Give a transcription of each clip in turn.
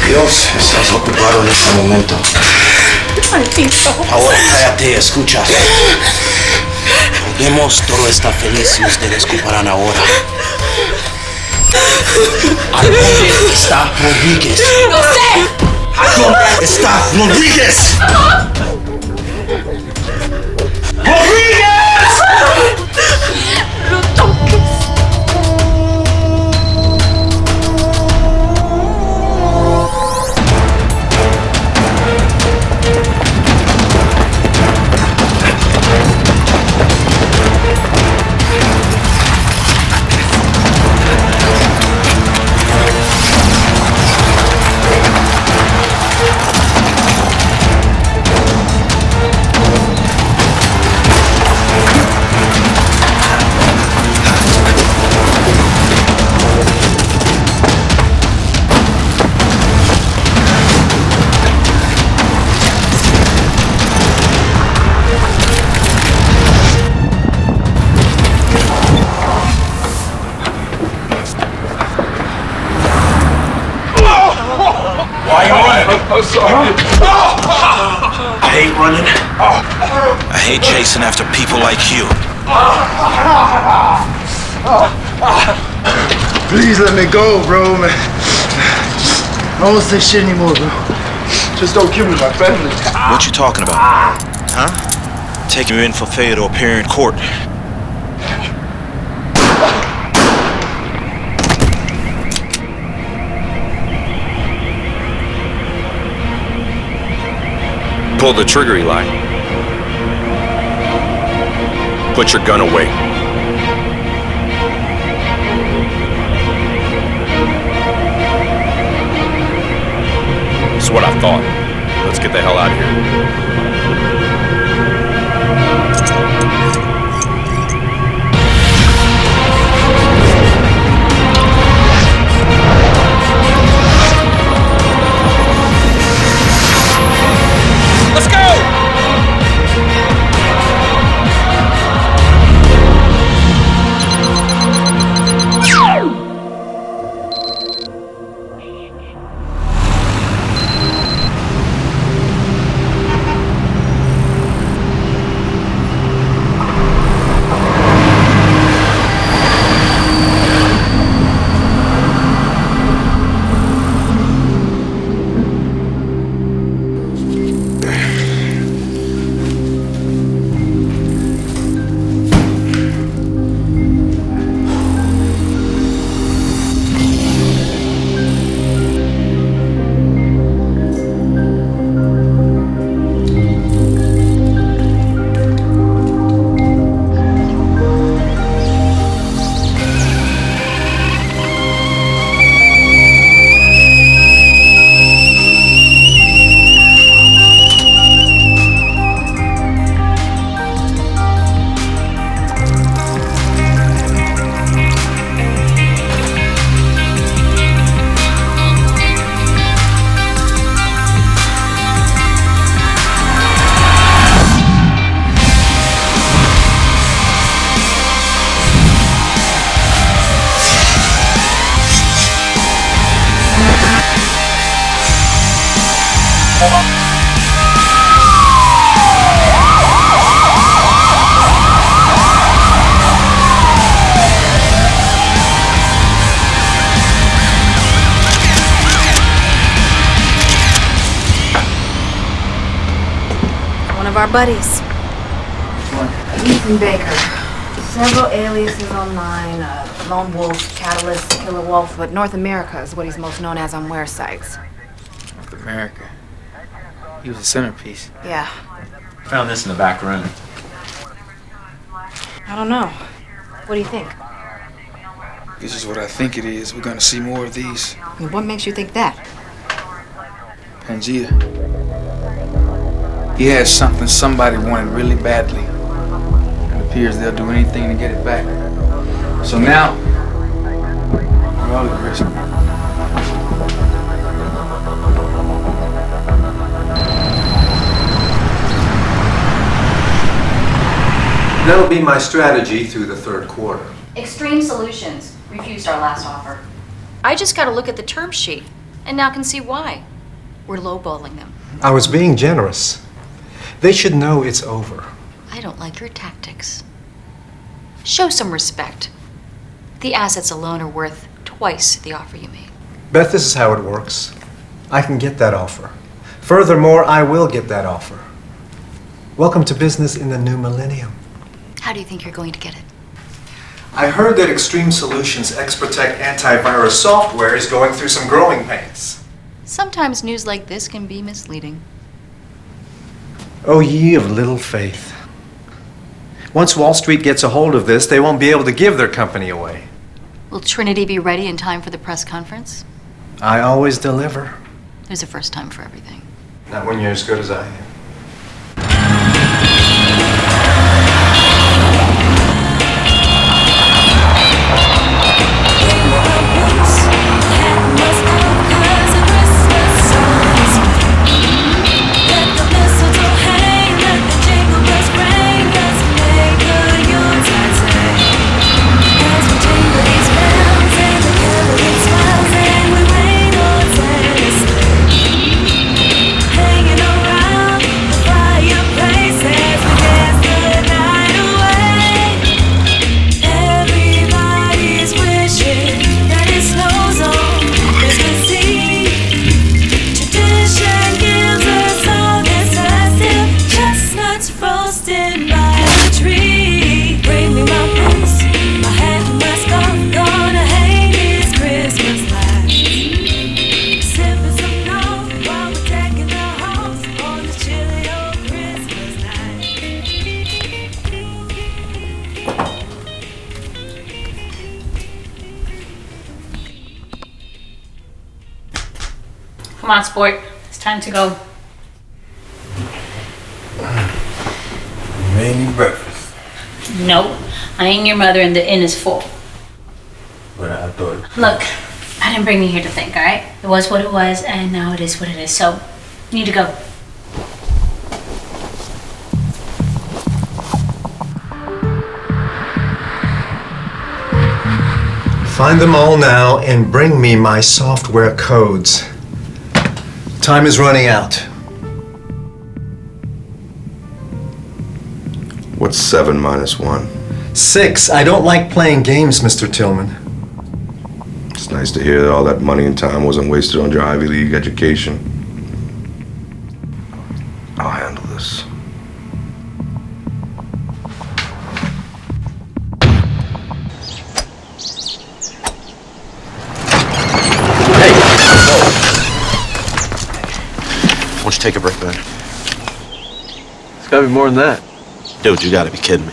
Dios, estás ocupado en este momento. Maldito. Ahora cállate, escuchas. Podemos, todo está feliz y ustedes ocuparán ahora. ¿A dónde está Rodríguez? ¡No sé! ¿A dónde está Rodríguez? ¡Rodríguez! ¡No toques! I'm sorry. I hate running. I hate chasing after people like you. Please let me go, bro, man. I don't say shit anymore, bro. Just don't kill me, my family. What you talking about? Huh? Taking you in for failure to appear in court. Pull the trigger, Eli. Put your gun away. That's what I thought. Let's get the hell out of here. Let's go! Our buddies. Ethan Baker. Several aliases online. Lone Wolf, Catalyst, Killer Wolf, but North America is what he's most known as on wear sites. North America? He was a centerpiece. Yeah. Found this in the back room. I don't know. What do you think? This is what I think it is. We're gonna see more of these. And what makes you think that? TaJa. He has something somebody wanted really badly. It appears they'll do anything to get it back. So now, we're all at risk. That'll be my strategy through the third quarter. Extreme Solutions refused our last offer. I just got to look at the term sheet and now can see why. We're lowballing them. I was being generous. They should know it's over. I don't like your tactics. Show some respect. The assets alone are worth twice the offer you made. Beth, this is how it works. I can get that offer. Furthermore, I will get that offer. Welcome to business in the new millennium. How do you think you're going to get it? I heard that Extreme Solutions X-Protect antivirus software is going through some growing pains. Sometimes news like this can be misleading. Oh, ye of little faith. Once Wall Street gets a hold of this, they won't be able to give their company away. Will Trinity be ready in time for the press conference? I always deliver. There's a first time for everything. Not when you're as good as I am. Come on, sport. It's time to go. Made me breakfast. No, I ain't your mother and the inn is full. But I thought... Look, I didn't bring you here to think, alright? It was what it was, and now it is what it is. So, you need to go. Find them all now and bring me my software codes. Time is running out. What's 7 minus 1? 6. I don't like playing games, Mr. Tillman. It's nice to hear that all that money and time wasn't wasted on your Ivy League education. I'll handle this. Why don't you take a break then? It's gotta be more than that. Dude, you gotta be kidding me.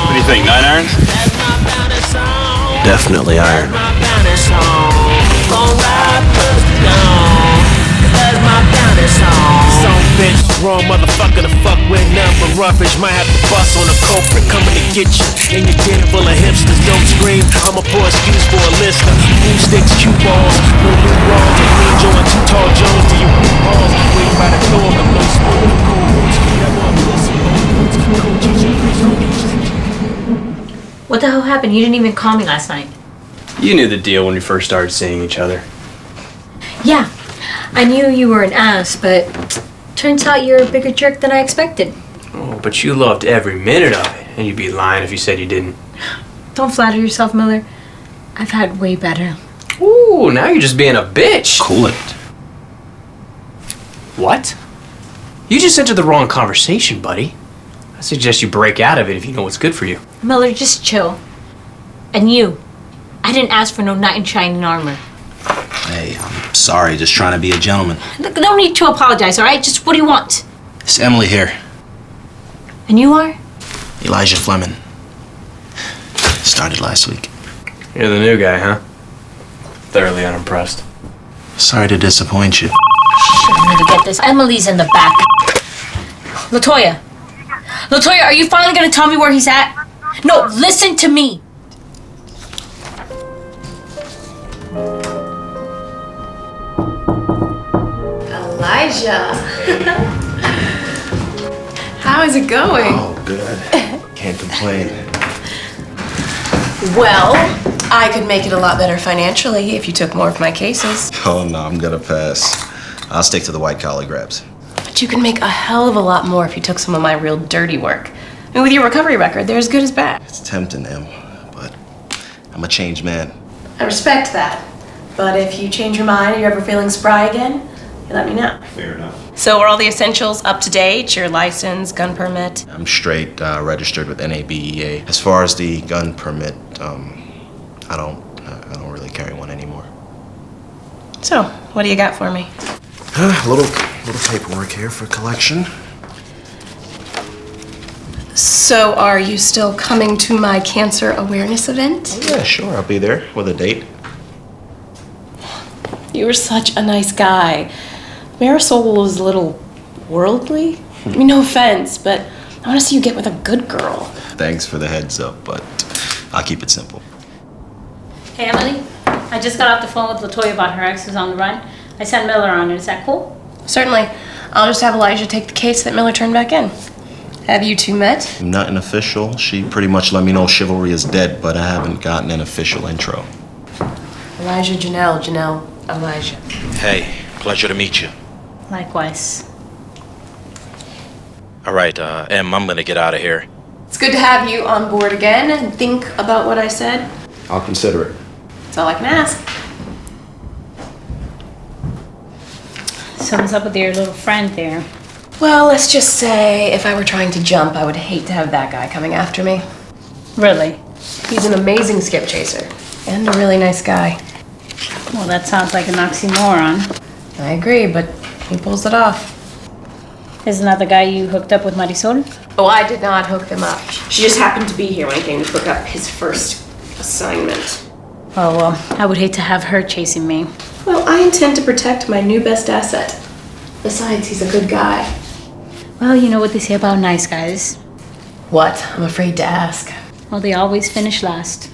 What do you think, 9 irons? Definitely iron. Bitch, wrong motherfucker to fuck with, nothing but roughage. Might have to bust on a culprit coming to get you. In your dinner full of hipsters, don't scream. I'm a poor excuse for a listener. Boom sticks, cue balls, no new wrong. Me join 2 tall Jones to your root balls. Waiting by the door, but no spoon. What the hell happened? You didn't even call me last night. You knew the deal when we first started seeing each other. Yeah, I knew you were an ass, but turns out you're a bigger jerk than I expected. Oh, but you loved every minute of it, and you'd be lying if you said you didn't. Don't flatter yourself, Miller. I've had way better. Ooh, now you're just being a bitch. Cool it. What? You just entered the wrong conversation, buddy. I suggest you break out of it if you know what's good for you. Miller, just chill. And you, I didn't ask for no knight in shining armor. Hey, I'm sorry, just trying to be a gentleman. Look, no need to apologize, all right? Just what do you want? It's Emily here. And you are? Elijah Fleming. Started last week. You're the new guy, huh? Thoroughly unimpressed. Sorry to disappoint you. Shut me to get this. Emily's in the back. LaToya. LaToya, are you finally gonna tell me where he's at? No, listen to me. Elijah. How is it going? Oh, good. Can't complain. Well, I could make it a lot better financially if you took more of my cases. Oh, no, I'm gonna pass. I'll stick to the white-collar grabs. But you can make a hell of a lot more if you took some of my real dirty work. I mean, with your recovery record, they're as good as bad. It's tempting, Em, but I'm a changed man. I respect that. But if you change your mind or you're ever feeling spry again, you let me know. Fair enough. So are all the essentials up to date? Your license, gun permit? I'm straight, registered with NABEA. As far as the gun permit, I don't really carry one anymore. So, what do you got for me? A little paperwork here for collection. So, are you still coming to my cancer awareness event? Oh, yeah, sure, I'll be there with a date. You were such a nice guy. Marisol was a little worldly. I mean, no offense, but I want to see you get with a good girl. Thanks for the heads up, but I'll keep it simple. Hey, Emily. I just got off the phone with LaToya about her ex who's on the run. I sent Miller on it. Is that cool? Certainly. I'll just have Elijah take the case that Miller turned back in. Have you two met? Nothing official. She pretty much let me know chivalry is dead, but I haven't gotten an official intro. Elijah, Janelle, Elijah. Hey, pleasure to meet you. Likewise. All right, Em, I'm gonna get out of here. It's good to have you on board again and think about what I said. I'll consider it. That's all I can ask. So what's up with your little friend there? Well, let's just say if I were trying to jump, I would hate to have that guy coming after me. Really? He's an amazing skip chaser and a really nice guy. Well, that sounds like an oxymoron. I agree, but he pulls it off. Isn't that the guy you hooked up with Marisol? Oh, I did not hook him up. She just happened to be here when he came to hook up his first assignment. Oh, well, I would hate to have her chasing me. Well, I intend to protect my new best asset. Besides, he's a good guy. Well, you know what they say about nice guys. What? I'm afraid to ask. Well, they always finish last.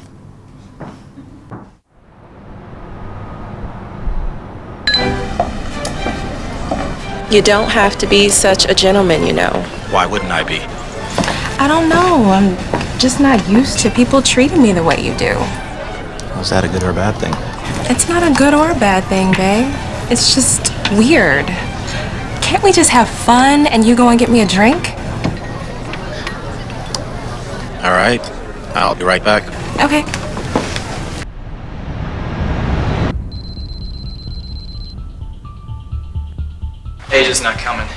You don't have to be such a gentleman, you know. Why wouldn't I be? I don't know. I'm just not used to people treating me the way you do. Was that a good or a bad thing? It's not a good or bad thing, babe. It's just weird. Can't we just have fun and you go and get me a drink? All right, I'll be right back. Okay. TaJa's not coming.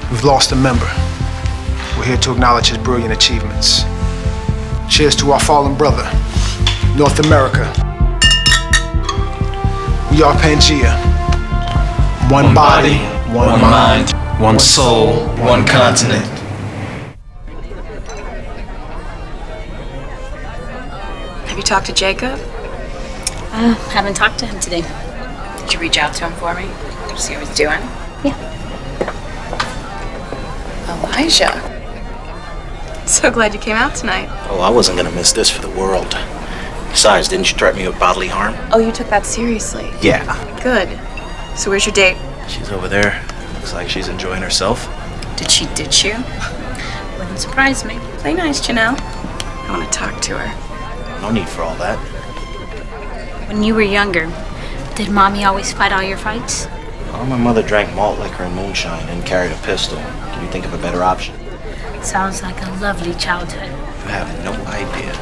We've lost a member. We're here to acknowledge his brilliant achievements. Cheers to our fallen brother, North America. We are Pangea. One body, one mind, one soul, one continent. Have you talked to Jacob? Haven't talked to him today. Did you reach out to him for me? See how he's doing? Yeah. Elijah. So glad you came out tonight. Oh, I wasn't gonna miss this for the world. Besides, didn't you threaten me with bodily harm? Oh, you took that seriously. Yeah. Good. So where's your date? She's over there. Looks like she's enjoying herself. Did she ditch you? Wouldn't surprise me. Play nice, Janelle. I want to talk to her. No need for all that. When you were younger, did Mommy always fight all your fights? Well, my mother drank malt liquor and moonshine and carried a pistol. Can you think of a better option? Sounds like a lovely childhood. You have no idea.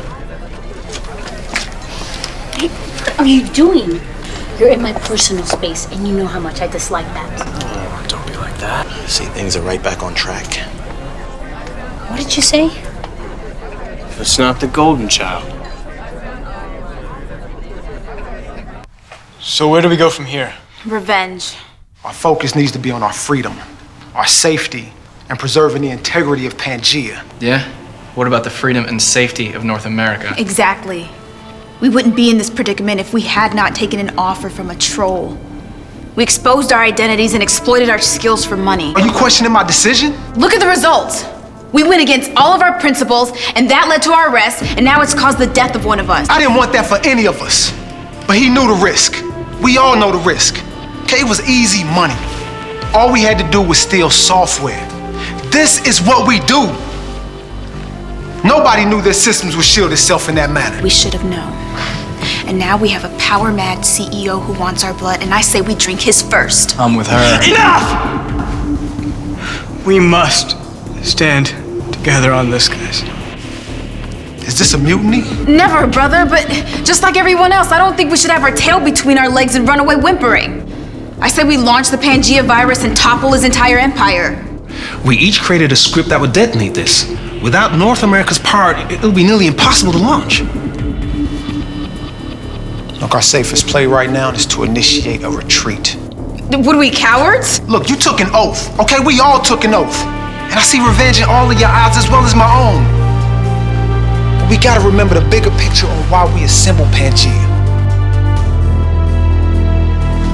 Hey, what are you doing? You're in my personal space, and you know how much I dislike that. Oh, don't be like that. See, things are right back on track. What did you say? If it's not the golden child. So where do we go from here? Revenge. Our focus needs to be on our freedom, our safety, and preserving the integrity of Pangea. Yeah? What about the freedom and safety of North America? Exactly. We wouldn't be in this predicament if we had not taken an offer from a troll. We exposed our identities and exploited our skills for money. Are you questioning my decision? Look at the results. We went against all of our principles, and that led to our arrest, and now it's caused the death of one of us. I didn't want that for any of us. But he knew the risk. We all know the risk. Okay, it was easy money. All we had to do was steal software. This is what we do. Nobody knew their systems would shield itself in that manner. We should have known. And now we have a power-mad CEO who wants our blood, and I say we drink his first. I'm with her. Enough! We must stand together on this, guys. Is this a mutiny? Never, brother, but just like everyone else, I don't think we should have our tail between our legs and run away whimpering. I say we launch the Pangea virus and topple his entire empire. We each created a script that would detonate this. Without North America's power, it would be nearly impossible to launch. Look, our safest play right now is to initiate a retreat. Would we cowards? Look, you took an oath, okay? We all took an oath. And I see revenge in all of your eyes as well as my own. But we gotta remember the bigger picture on why we assembled Pangea.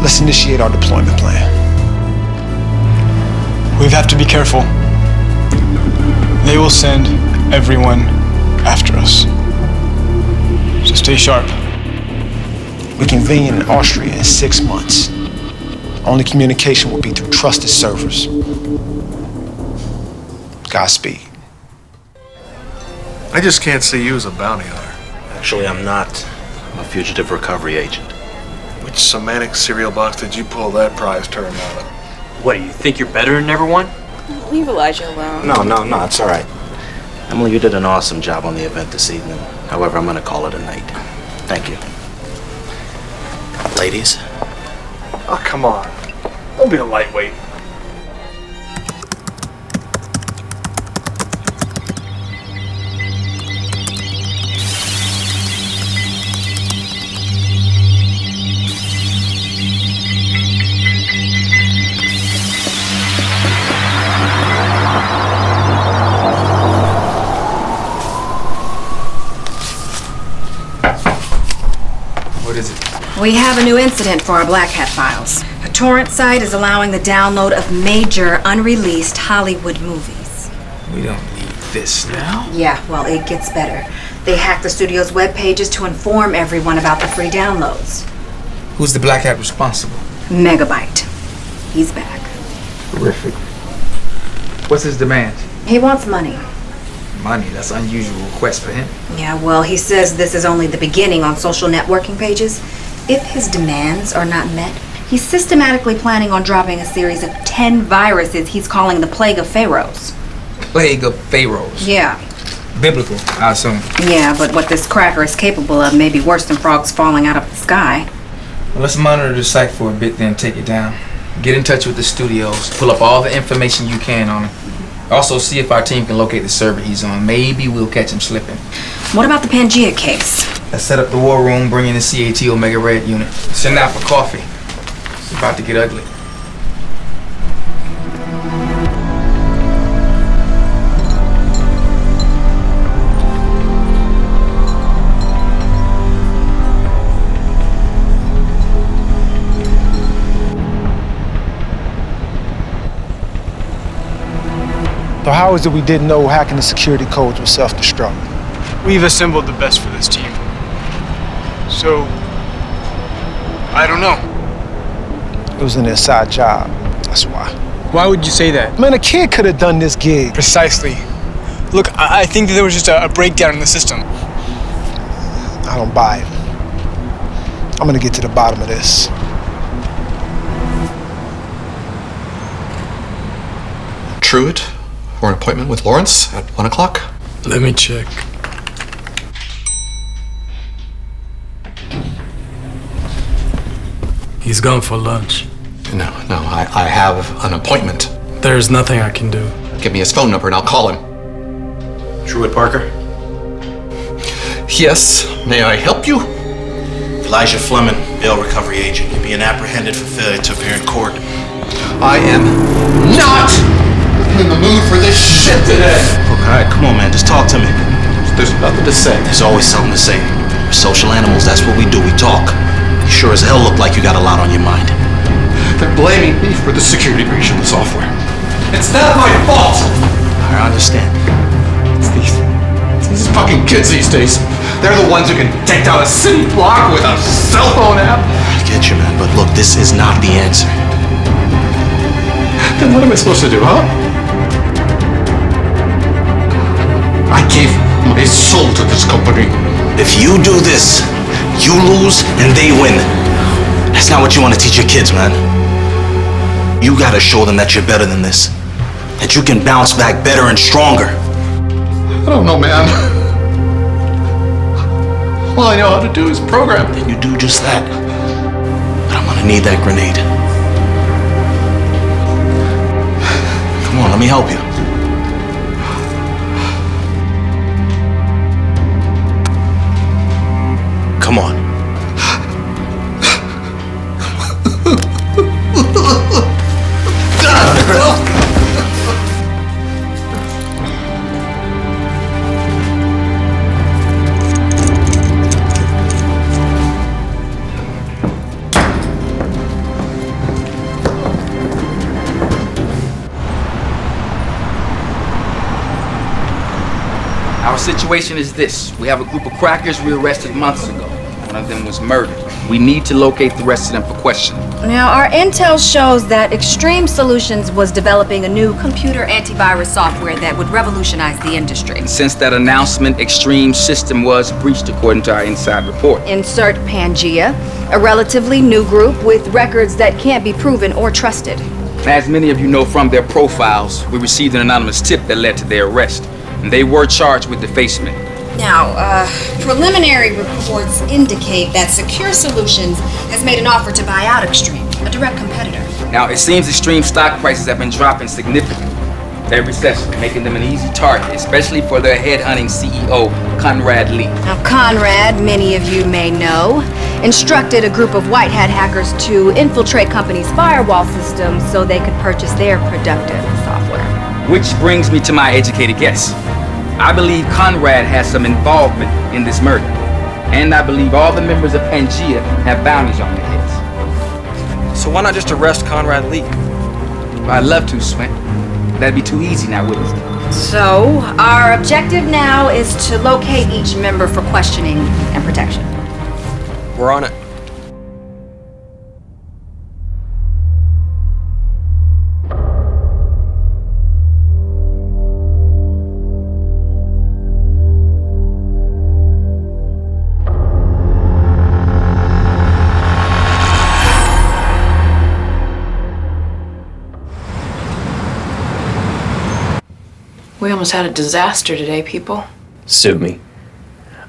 Let's initiate our deployment plan. We have to be careful. They will send everyone after us. So stay sharp. We convene in Austria in 6 months. Only communication will be through trusted servers. Godspeed. I just can't see you as a bounty hunter. Actually, I'm not. I'm a fugitive recovery agent. Which semantic cereal box did you pull that prize term out of? What, do you think you're better than everyone? Leave Elijah alone. No, it's all right. Emily, you did an awesome job on the event this evening. However, I'm going to call it a night. Thank you. Ladies? Oh, come on. Don't be a lightweight. What is it? We have a new incident for our Blackhat files. A torrent site is allowing the download of major unreleased Hollywood movies. We don't need this now. Yeah, well, it gets better. They hacked the studio's web pages to inform everyone about the free downloads. Who's the Black Hat responsible? Megabyte. He's back. Terrific. What's his demand? He wants money. Money, that's an unusual request for him. Yeah, well, he says this is only the beginning on social networking pages. If his demands are not met, he's systematically planning on dropping a series of 10 viruses he's calling the Plague of Pharaohs. Plague of Pharaohs? Yeah. Biblical, I assume. Yeah, but what this cracker is capable of may be worse than frogs falling out of the sky. Well, let's monitor the site for a bit, then take it down. Get in touch with the studios. Pull up all the information you can on him. Also, see if our team can locate the server he's on. Maybe we'll catch him slipping. What about the Pangea case? Let's set up the war room, bring in the CAT Omega Red unit. Send out for coffee. It's about to get ugly. So how is it we didn't know hacking the security codes was self-destruct? We've assembled the best for this team. So, I don't know. It was an inside job, that's why. Why would you say that? Man, a kid could have done this gig. Precisely. Look, I think that there was just a breakdown in the system. I don't buy it. I'm gonna get to the bottom of this. Truett for an appointment with Lawrence at 1 o'clock? Let me check. He's gone for lunch. No, I have an appointment. There's nothing I can do. Give me his phone number and I'll call him. Truett Parker? Yes, may I help you? Elijah Fleming, bail recovery agent. You're being apprehended for failure to appear in court. I am not in the mood for this shit today. All right, come on, man. Just talk to me. There's nothing to say. There's always something to say. We're social animals, that's what we do, we talk. You sure as hell look like you got a lot on your mind. They're blaming me for the security breach in the software. It's not my fault! I understand. It's these fucking kids these days. They're the ones who can take down a city block with a cell phone app. I get you, man, but look, this is not the answer. Then what am I supposed to do, huh? I gave my soul to this company. If you do this, you lose and they win. That's not what you want to teach your kids, man. You gotta show them that you're better than this. That you can bounce back better and stronger. I don't know, man. All I know how to do is program. Then you do just that. But I'm gonna need that grenade. Come on, let me help you. Come on. Our situation is this. We have a group of crackers we arrested months ago. One of them was murdered. We need to locate the rest of them for questioning. Now, our intel shows that Extreme Solutions was developing a new computer antivirus software that would revolutionize the industry. And since that announcement, Extreme's system was breached according to our inside report. Insert TaJa, a relatively new group with records that can't be proven or trusted. As many of you know from their profiles, we received an anonymous tip that led to their arrest. And they were charged with defacement. Now, preliminary reports indicate that Secure Solutions has made an offer to buy out Extreme, a direct competitor. Now, it seems Extreme stock prices have been dropping significantly every session, making them an easy target, especially for their headhunting CEO, Conrad Lee. Now, Conrad, many of you may know, instructed a group of white hat hackers to infiltrate companies' firewall systems so they could purchase their productive software. Which brings me to my educated guess. I believe Conrad has some involvement in this murder. And I believe all the members of TaJa have bounties on their heads. So why not just arrest Conrad Lee? Well, I'd love to, Swen. That'd be too easy now, wouldn't it? So, our objective now is to locate each member for questioning and protection. We're on it. We almost had a disaster today, people. Sue me.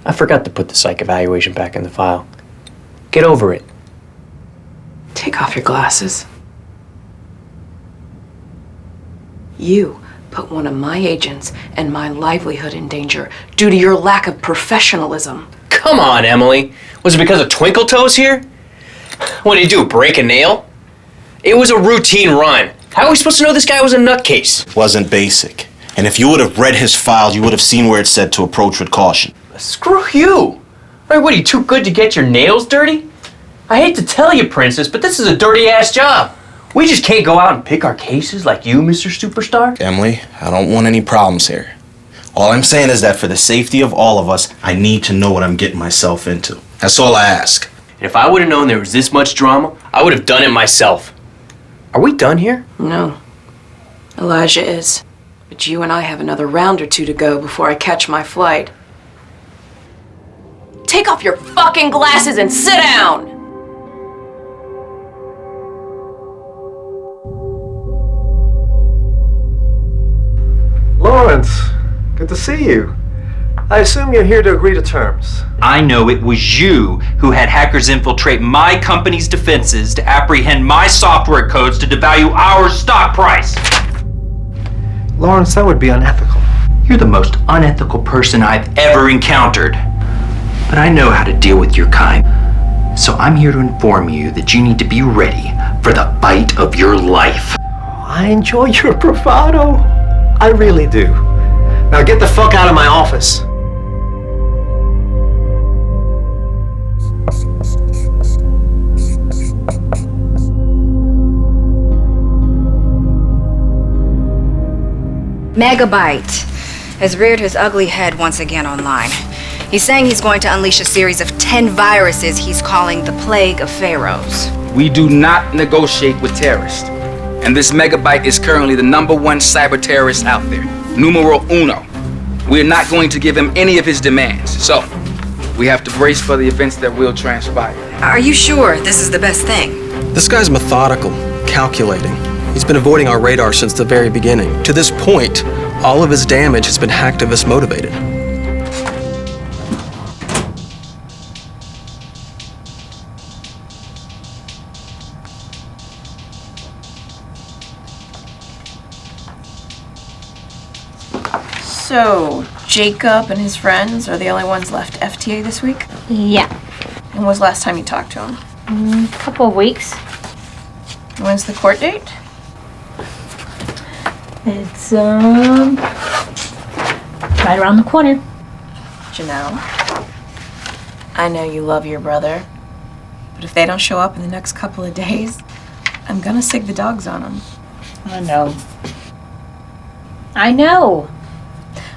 I forgot to put the psych evaluation back in the file. Get over it. Take off your glasses. You put one of my agents and my livelihood in danger due to your lack of professionalism. Come on, Emily. Was it because of Twinkle Toes here? What did he do, break a nail? It was a routine run. How are we supposed to know this guy was a nutcase? Wasn't basic. And if you would have read his file, you would have seen where it said to approach with caution. Screw you! Right, what, are you too good to get your nails dirty? I hate to tell you, Princess, but this is a dirty-ass job. We just can't go out and pick our cases like you, Mr. Superstar. Emily, I don't want any problems here. All I'm saying is that for the safety of all of us, I need to know what I'm getting myself into. That's all I ask. And if I would have known there was this much drama, I would have done it myself. Are we done here? No. Elijah is. But you and I have another round or two to go before I catch my flight. Take off your fucking glasses and sit down! Lawrence, good to see you. I assume you're here to agree to terms. I know it was you who had hackers infiltrate my company's defenses to apprehend my software codes to devalue our stock price. Lawrence, that would be unethical. You're the most unethical person I've ever encountered. But I know how to deal with your kind. So I'm here to inform you that you need to be ready for the fight of your life. I enjoy your bravado. I really do. Now get the fuck out of my office. Megabyte has reared his ugly head once again online. He's saying he's going to unleash a series of 10 viruses he's calling the Plague of Pharaohs. We do not negotiate with terrorists. And this Megabyte is currently the #1 cyber terrorist out there. Numero uno. We're not going to give him any of his demands. So, we have to brace for the events that will transpire. Are you sure this is the best thing? This guy's methodical, calculating. He's been avoiding our radar since the very beginning. To this point, all of his damage has been hacktivist motivated. So, Jacob and his friends are the only ones left FTA this week? Yeah. And when was the last time you talked to him? A couple of weeks. When's the court date? It's, right around the corner. Janelle, I know you love your brother, but if they don't show up in the next couple of days, I'm gonna sick the dogs on them. I know. I know.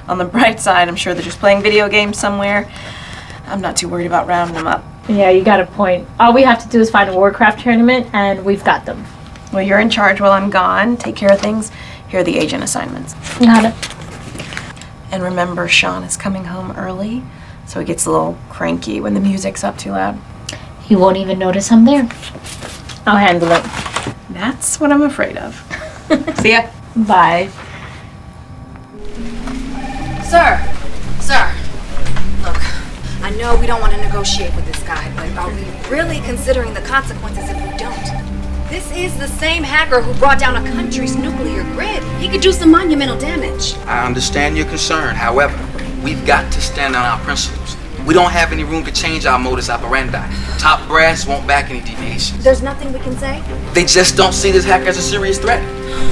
On the bright side, I'm sure they're just playing video games somewhere. I'm not too worried about rounding them up. Yeah, you got a point. All we have to do is find a Warcraft tournament, and we've got them. Well, you're in charge while I'm gone. Take care of things. Here are the agent assignments. Got it. And remember, Sean is coming home early, so he gets a little cranky when the music's up too loud. He won't even notice I'm there. I'll handle it. That's what I'm afraid of. See ya. Bye. Sir, look, I know we don't want to negotiate with this guy, but are we really considering the consequences if we don't? This is the same hacker who brought down a country's nuclear grid. He could do some monumental damage. I understand your concern. However, we've got to stand on our principles. We don't have any room to change our modus operandi. Top brass won't back any deviations. There's nothing we can say? They just don't see this hacker as a serious threat.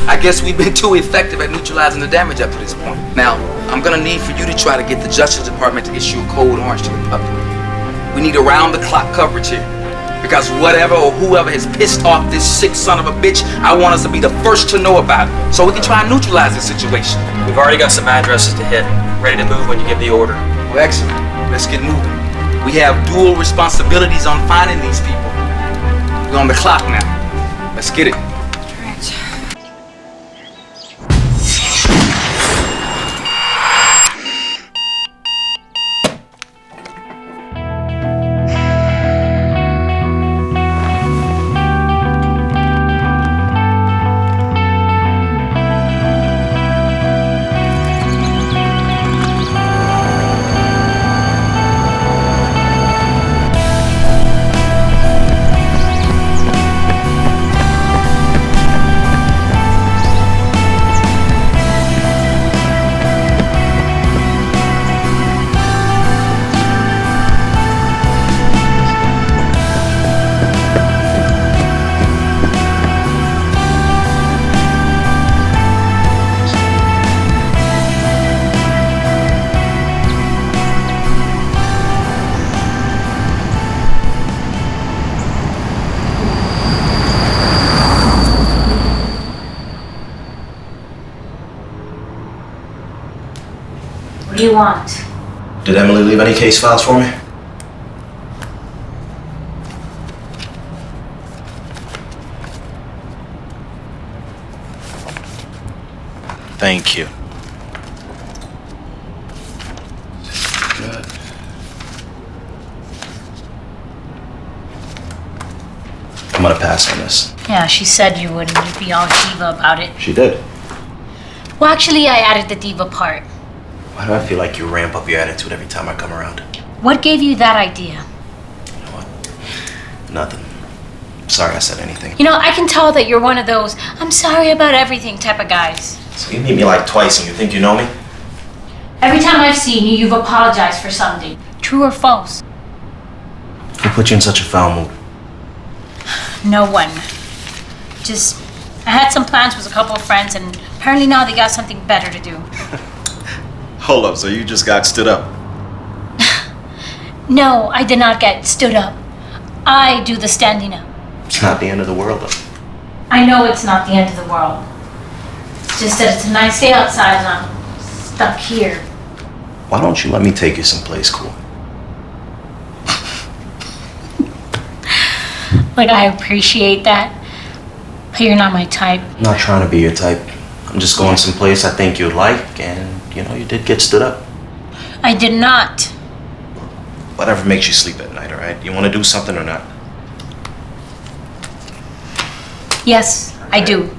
I guess we've been too effective at neutralizing the damage up to this point. Now, I'm gonna need for you to try to get the Justice Department to issue a code orange to the public. We need around-the-clock coverage here. Because whatever or whoever has pissed off this sick son of a bitch, I want us to be the first to know about it, so we can try and neutralize this situation. We've already got some addresses to hit. Ready to move when you give the order. Well, excellent. Let's get moving. We have dual responsibilities on finding these people. We're on the clock now. Let's get it. What do you want? Did Emily leave any case files for me? Thank you. Good. I'm gonna pass on this. Yeah, she said you would, and you'd be all diva about it. She did. Well, actually, I added the diva part. Why do I feel like you ramp up your attitude every time I come around? What gave you that idea? Nothing. Sorry I said anything. You know, I can tell that you're one of those I'm sorry about everything type of guys. So you meet me like twice and you think you know me? Every time I've seen you, you've apologized for something. True or false? Who put you in such a foul mood? No one. Just, I had some plans with a couple of friends, and apparently now they got something better to do. Hold up, so you just got stood up? No, I did not get stood up. I do the standing up. It's not the end of the world, though. I know it's not the end of the world. Just that it's a nice day outside and I'm stuck here. Why don't you let me take you someplace cool? Like, I appreciate that, but you're not my type. I'm not trying to be your type. I'm just going someplace I think you'd like, and you know, you did get stood up. I did not. Whatever makes you sleep at night, all right? You want to do something or not? Yes, I do.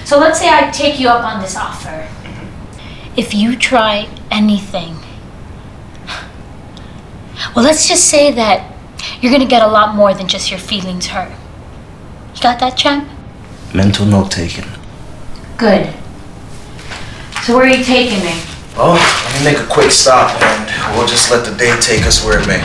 So let's say I take you up on this offer. If you try anything, well, let's just say that you're gonna get a lot more than just your feelings hurt. You got that, champ? Mental note taken. Good. So where are you taking me? Well, let me make a quick stop, and we'll just let the day take us where it may.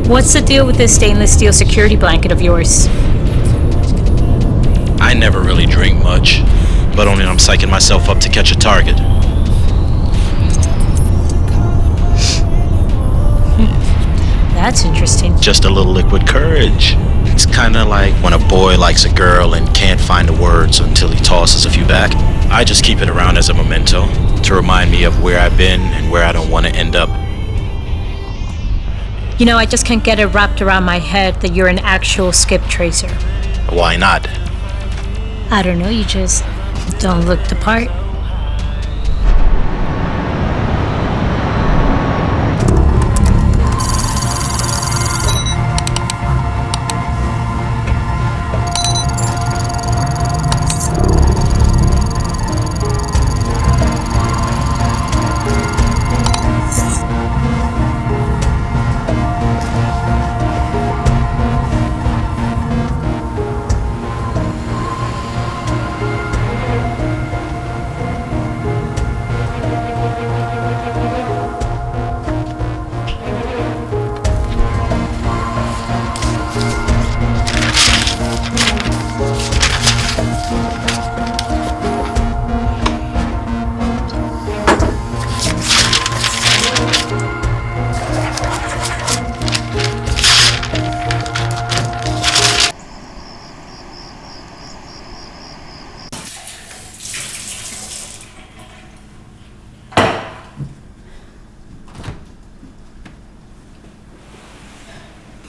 What's the deal with this stainless steel security blanket of yours? I never really drink much, but only when I'm psyching myself up to catch a target. That's interesting. Just a little liquid courage. It's kind of like when a boy likes a girl and can't find the words until he tosses a few back. I just keep it around as a memento to remind me of where I've been and where I don't want to end up. You know, I just can't get it wrapped around my head that you're an actual skip tracer. Why not? I don't know, you just don't look the part.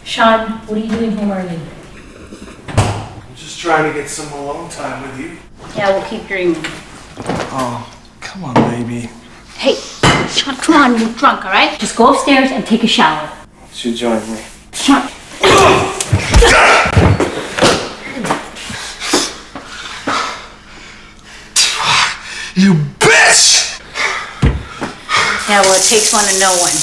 Sean, what are you doing home early? I'm just trying to get some alone time with you. Yeah, we'll keep dreaming. Oh, come on, baby. Hey, Sean, come on, you're drunk, all right? Just go upstairs and take a shower. She joined me. Sean. You bitch! Yeah, well, it takes one to know one.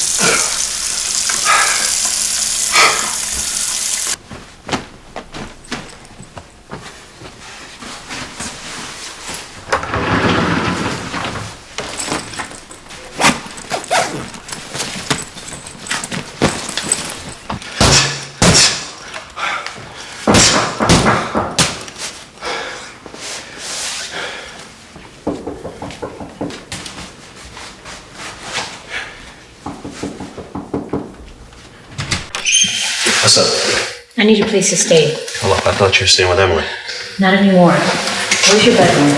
What's up? I need a place to stay. Hold up, I thought you were staying with Emily. Not anymore. Where's your bedroom?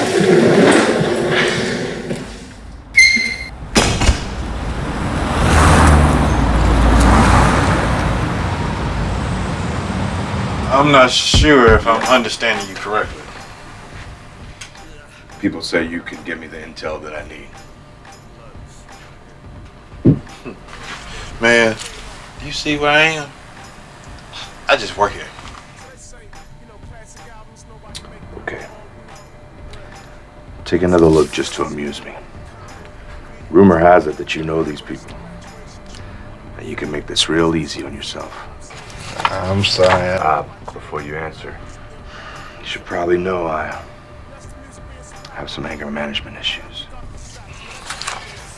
I'm not sure if I'm understanding you correctly. People say you can give me the intel that I need. Man, do you see where I am? I just work here. Okay. Take another look just to amuse me. Rumor has it that you know these people. And you can make this real easy on yourself. I'm sorry. Before you answer, you should probably know I have some anger management issues.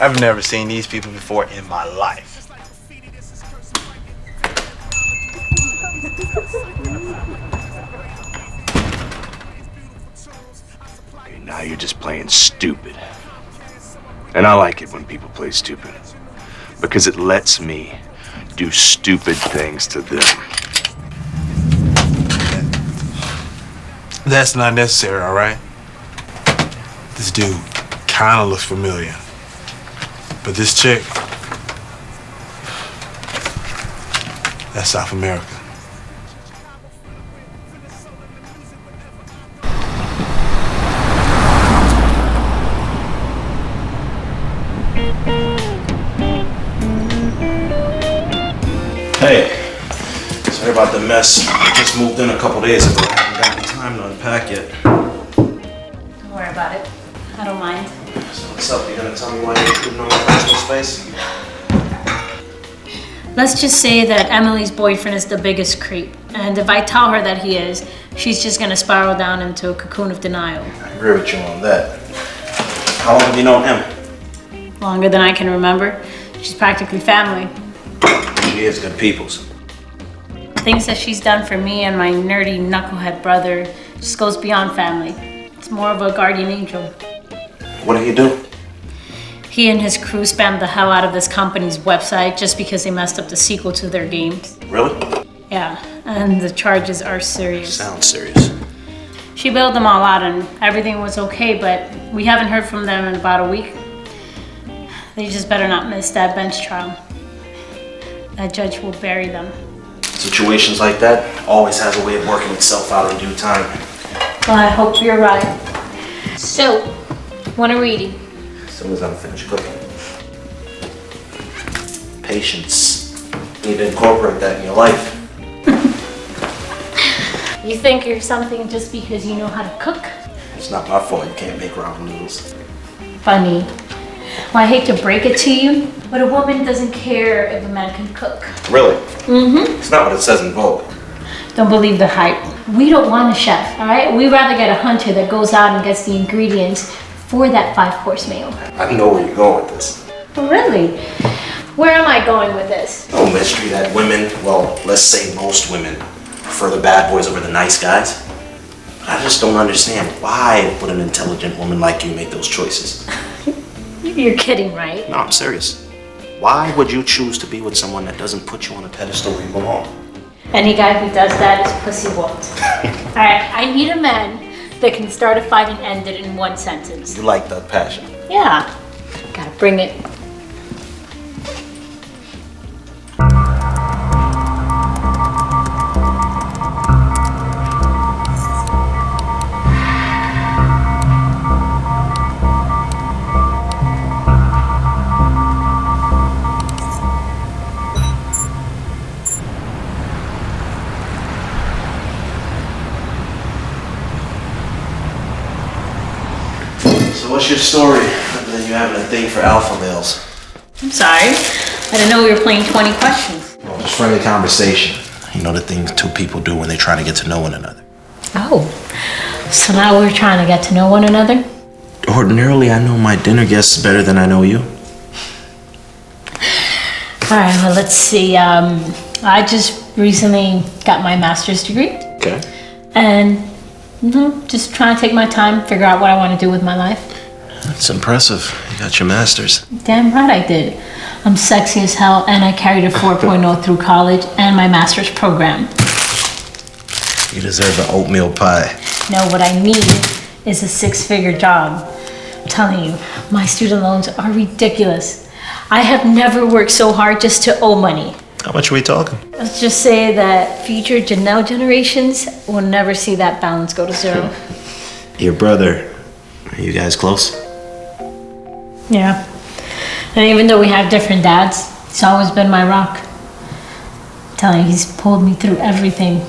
I've never seen these people before in my life. Okay, now you're just playing stupid. And I like it when people play stupid. Because it lets me do stupid things to them. That's not necessary, all right? This dude kind of looks familiar. But this chick, that's South America. Hey, sorry about the mess. I just moved in a couple days ago. I haven't gotten time to unpack yet. Don't worry about it. I don't mind. So what's up? You gonna tell me why you're intruding on my personal space? Let's just say that Emily's boyfriend is the biggest creep. And if I tell her that he is, she's just gonna spiral down into a cocoon of denial. I agree with you on that. How long have you known him? Longer than I can remember. She's practically family. She is good peoples. Things that she's done for me and my nerdy knucklehead brother just goes beyond family. It's more of a guardian angel. What did he do? He and his crew spammed the hell out of this company's website just because they messed up the sequel to their games. Really? Yeah, and the charges are serious. Sounds serious. She bailed them all out and everything was okay, but we haven't heard from them in about a week. They just better not miss that bench trial. That judge will bury them. Situations like that always has a way of working itself out in due time. Well, I hope you're right. So, what are we eating? As soon as I'm finished cooking. Patience. You need to incorporate that in your life. You think you're something just because you know how to cook? It's not my fault you can't make ramen noodles. Funny. Well, I hate to break it to you, but a woman doesn't care if a man can cook. Really? Mm-hmm. It's not what it says in Vogue. Don't believe the hype. We don't want a chef, all right? We'd rather get a hunter that goes out and gets the ingredients for that 5-course meal. I know where you're going with this. Really? Where am I going with this? No mystery that women, well, let's say most women, prefer the bad boys over the nice guys. But I just don't understand why would an intelligent woman like you make those choices? You're kidding, right? No, I'm serious. Why would you choose to be with someone that doesn't put you on a pedestal where you belong? Any guy who does that is pussy whooped. All right, I need a man that can start a fight and end it in one sentence. You like that passion. Yeah, gotta bring it. So what's your story, other than you having a thing for alpha males? I'm sorry. I didn't know we were playing 20 questions. Well, just friendly conversation. You know the things two people do when they try to get to know one another. Oh, so now we're trying to get to know one another? Ordinarily, I know my dinner guests better than I know you. All right, well, let's see. I just recently got my master's degree. Okay. And, just trying to take my time, figure out what I want to do with my life. That's impressive. You got your master's. Damn right I did. I'm sexy as hell, and I carried a 4.0 through college and my master's program. You deserve an oatmeal pie. No, what I need is a 6-figure job. I'm telling you, my student loans are ridiculous. I have never worked so hard just to owe money. How much are we talking? Let's just say that future Janelle generations will never see that balance go to zero. Your brother, are you guys close? Yeah. And even though we have different dads, he's always been my rock. I'm telling you, he's pulled me through everything.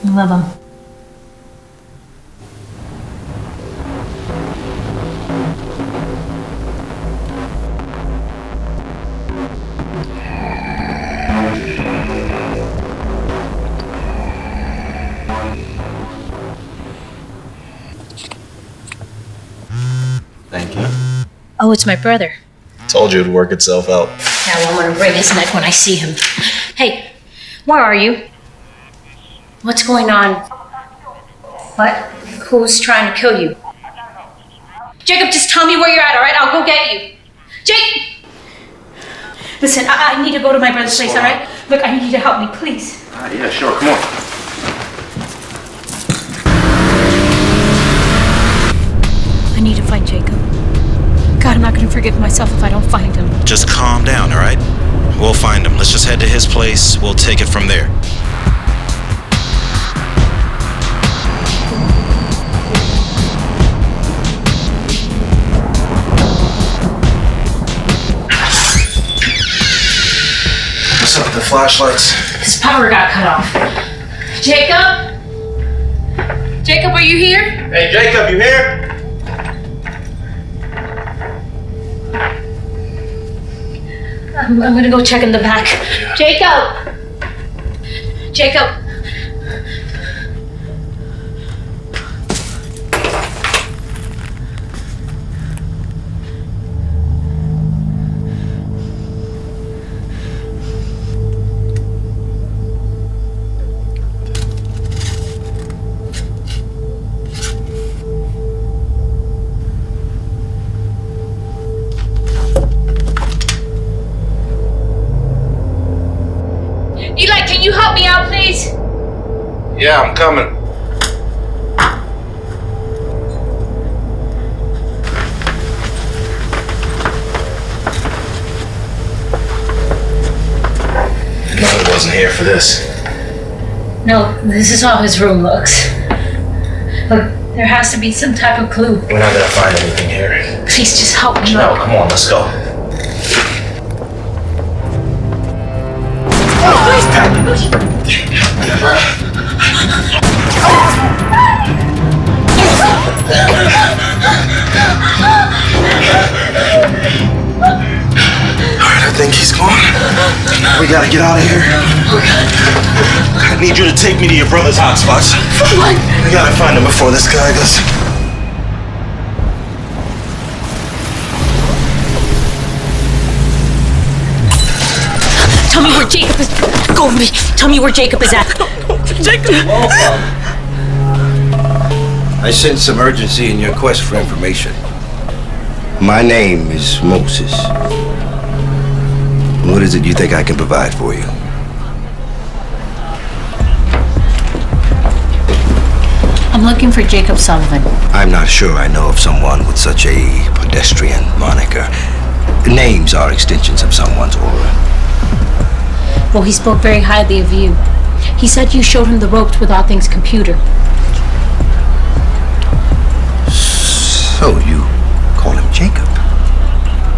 I love him. it's my brother. Told you it'd work itself out. Now I'm gonna break his neck when I see him. Hey, where are you? What's going on? What? Who's trying to kill you? Jacob, just tell me where you're at, all right? I'll go get you. Jake! Listen, I need to go to my brother's place, all right? Look, I need you to help me, please. Yeah, sure, come on. I need to find Jacob. God, I'm not gonna forgive myself if I don't find him. Just calm down, all right? We'll find him. Let's just head to his place. We'll take it from there. What's up with the flashlights? His power got cut off. Jacob? Jacob, are you here? Hey, Jacob, you here? I'm gonna go check in the back. Jacob! Jacob! Eli, can you help me out, please? Yeah, I'm coming. No, he wasn't here for this. No, this is how his room looks. Look, there has to be some type of clue. We're not gonna find anything here. Please just help me. No, come on, let's go. Alright, I think he's gone. We gotta get out of here. I need you to take me to your brother's hotspots. What? We gotta find him before this guy does. Tell me where Jacob is. Go with me. Tell me where Jacob is at. Jacob! I sense some urgency in your quest for information. My name is Moses. What is it you think I can provide for you? I'm looking for Jacob Sullivan. I'm not sure I know of someone with such a pedestrian moniker. Names are extensions of someone's aura. Well, he spoke very highly of you. He said you showed him the ropes with all things computer. So you call him Jacob?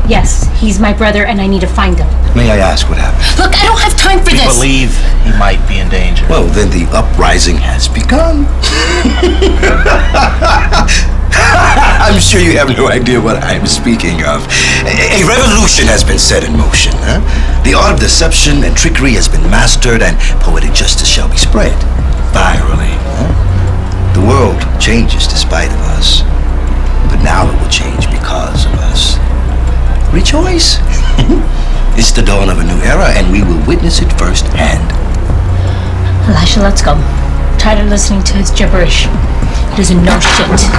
Yes, he's my brother and I need to find him. May I ask what happened? Look, I don't have time for We this. believe he might be in danger. Well, then the uprising has begun. I'm sure you have no idea what I'm speaking of. A revolution has been set in motion. Huh? The art of deception and trickery has been mastered, and poetic justice shall be spread virally. Huh? The world changes despite of us, but now it will change because of us. Rejoice! It's the dawn of a new era, and we will witness it firsthand. Elisha, let's go. I'm tired of listening to his gibberish. He doesn't know shit.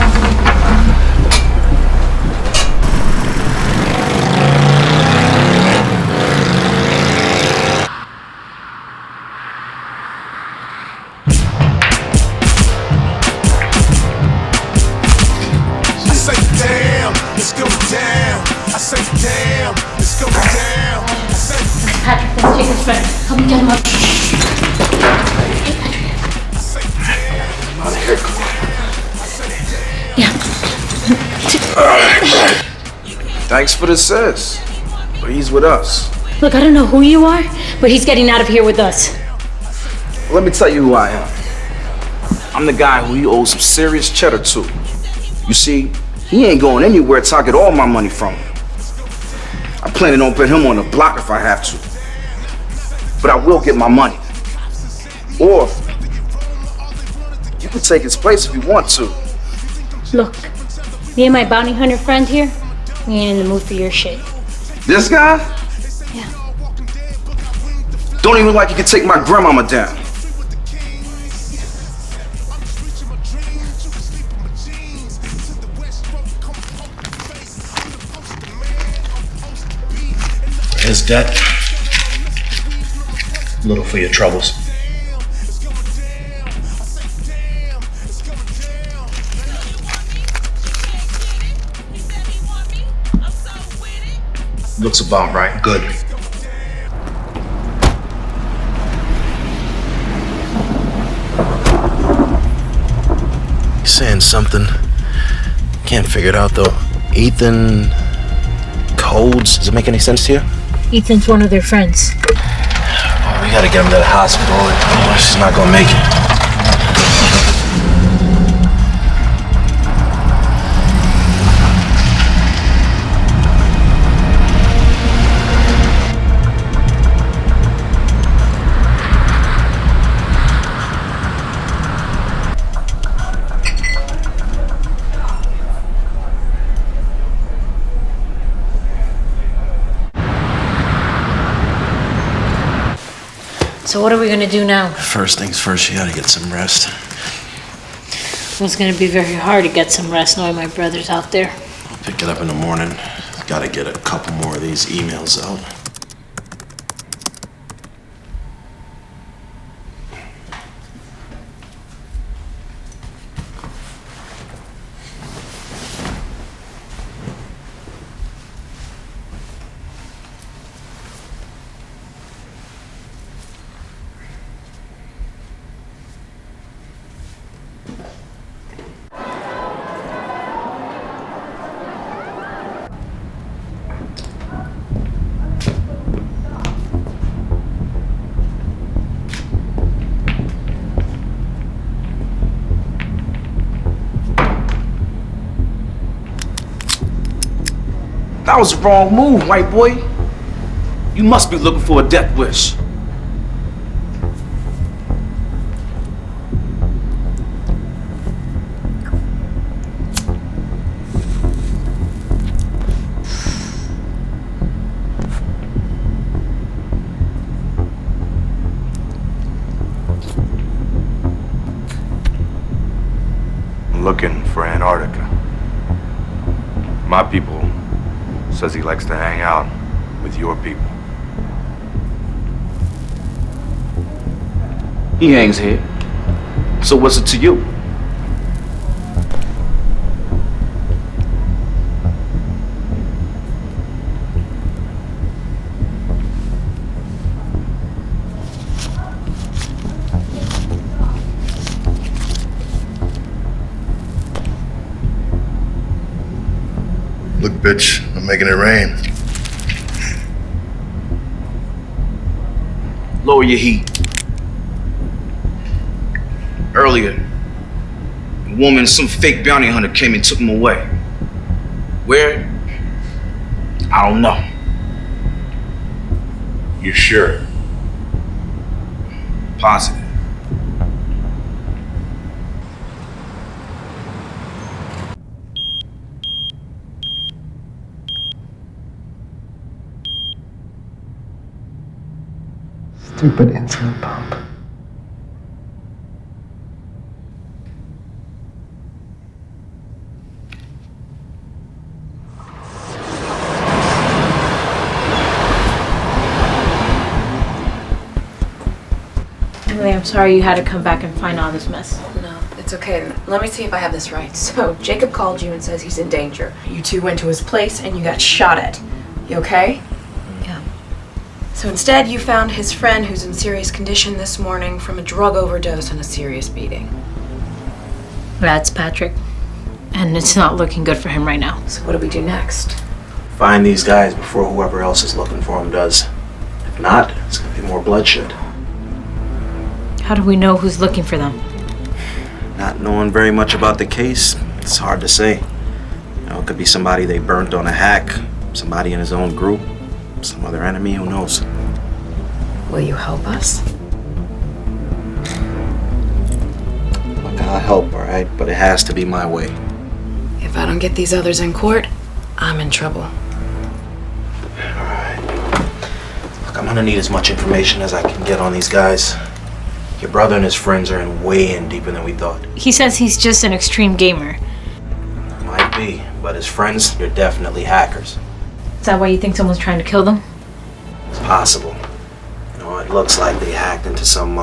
Patrick, that's Jacob's friend. Help me get him up. Thanks for the assist. But he's with us. Look, I don't know who you are, but he's getting out of here with us. Let me tell you who I am. I'm the guy who you owe some serious cheddar to. You see, he ain't going anywhere till I get all my money from him. I'm planning on putting him on the block if I have to. But I will get my money. Or you can take his place if you want to. Look, me and my bounty hunter friend here, We ain't in the mood for your shit. This guy? Yeah. Don't even like you can take my grandmama down. His debt, little for your troubles. Looks about right. Good. He's saying something. Can't figure it out though. Ethan codes. Does it make any sense to you? Ethan's one of their friends. Oh, we gotta get him to the hospital. Otherwise, he's not gonna make it. So what are we gonna do now? First things first, you gotta get some rest. Well, it's gonna be very hard to get some rest knowing my brother's out there. I'll pick it up in the morning. Gotta get a couple more of these emails out. That was the wrong move, white boy. You must be looking for a death wish. I'm looking for Antarctica. My people says he likes to hang out with your people. He hangs here. So what's it to you? Look, bitch, I'm making it rain. Lower your heat. Earlier, a woman, some fake bounty hunter came and took him away. Where? I don't know. You sure? Positive. Stupid insulin pump. Really, I'm sorry you had to come back and find all this mess. No, it's okay. Let me see if I have this right. So, Jacob called you and says he's in danger. You two went to his place and you got shot at. You okay? Yeah. So instead, you found his friend who's in serious condition this morning from a drug overdose and a serious beating. That's Patrick. And it's not looking good for him right now. So what do we do next? Find these guys before whoever else is looking for them does. If not, it's gonna be more bloodshed. How do we know who's looking for them? Not knowing very much about the case, it's hard to say. You know, it could be somebody they burnt on a hack, somebody in his own group, some other enemy, who knows? Will you help us? Look, I'll help, all right? But it has to be my way. If I don't get these others in court, I'm in trouble. Look, I'm gonna need as much information as I can get on these guys. Your brother and his friends are way in deeper than we thought. He says he's just an extreme gamer. Might be, but his friends, they're definitely hackers. Is that why you think someone's trying to kill them? It's possible. You know, it looks like they hacked into some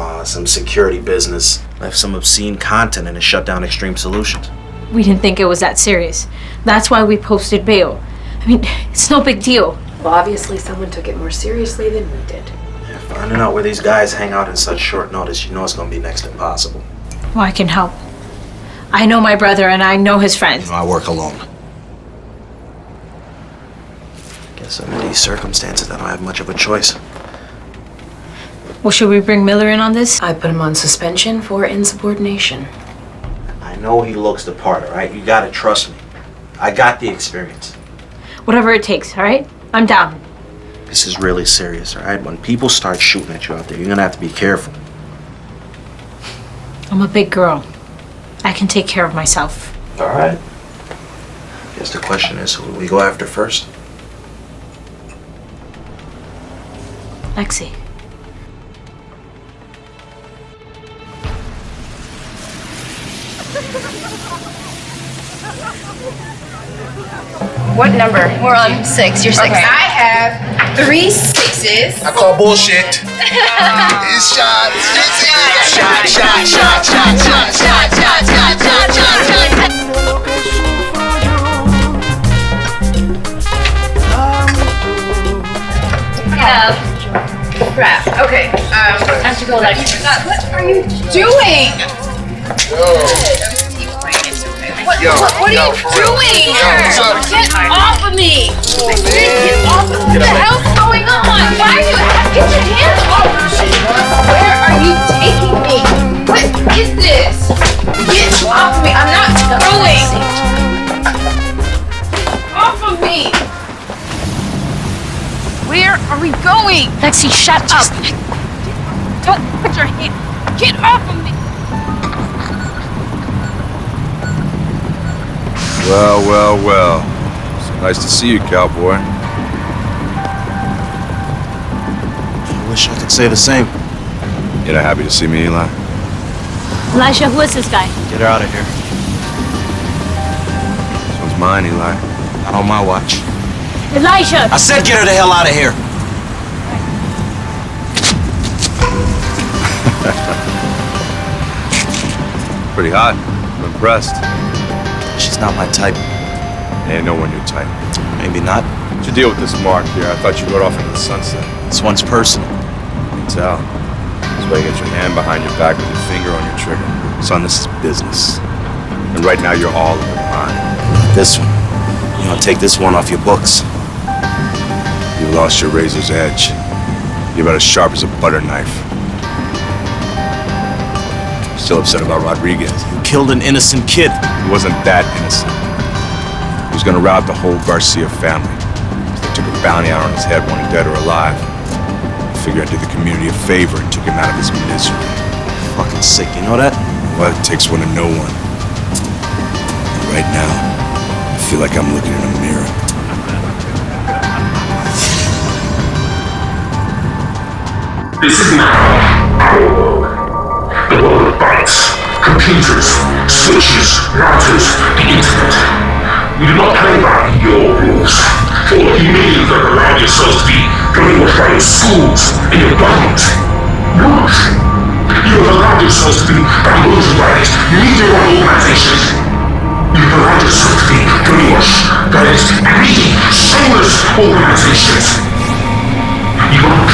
security business, left some obscene content, and it shut down Extreme Solutions. We didn't think it was that serious. That's why we posted bail. I mean, it's no big deal. Well, obviously someone took it more seriously than we did. Yeah, finding out where these guys hang out in such short notice, you know it's gonna be next to impossible. Well, I can help. I know my brother and I know his friends. You know, I work alone. Guess under these circumstances, I don't have much of a choice. Well, should we bring Miller in on this? I put him on suspension for insubordination. I know he looks the part, all right? You gotta trust me. I got the experience. Whatever it takes, all right? I'm down. This is really serious, all right? When people start shooting at you out there, you're gonna have to be careful. I'm a big girl. I can take care of myself. All right. Guess the question is, who do we go after first? Lexi. What number? We're on 6. You're 6. Okay. I have 3 6s. I call bullshit. It's shot. Crap. Okay. I have to go like. What are you doing? What are you doing? Get off of me! Get off of me! What the hell's going on? Why are you? Get your hands off of me! Where are you taking me? What is this? Get off of me! I'm not throwing! Off of me! Where are we going? Lexi, shut up! Don't put your hand. Get off of me! Well. It's nice to see you, cowboy. I wish I could say the same. You're not happy to see me, Eli? Elisha, who is this guy? Get her out of here. This one's mine, Eli. Not on my watch. Elisha! I said get her the hell out of here! Pretty hot. I'm impressed. She's not my type. Ain't no one your type. Maybe not. What's your deal with this mark here? I thought you rode off into the sunset. This one's personal. I can tell. That's why you get your hand behind your back with your finger on your trigger. Son, this is business. And right now you're all over mine. This one. You know, take this one off your books. You lost your razor's edge. You're about as sharp as a butter knife. Still upset about Rodriguez. You killed an innocent kid. He wasn't that innocent. He was gonna rout the whole Garcia family. They took a bounty out on his head, wanting dead or alive. I figured I'd do the community a favor and took him out of his misery. Fucking sick, you know that? Well, it takes one to know one. Right now, I feel like I'm looking in a mirror. This is our world. The world of bytes, computers, switches, routers, the internet. We do not play by your rules. For all of you millions that allow yourselves to be brainwashed by your schools and your government. Rules. You have allowed yourselves to be bamboozled by these media-run organizations. You have allowed yourselves to be brainwashed by these greedy, shameless organizations. You are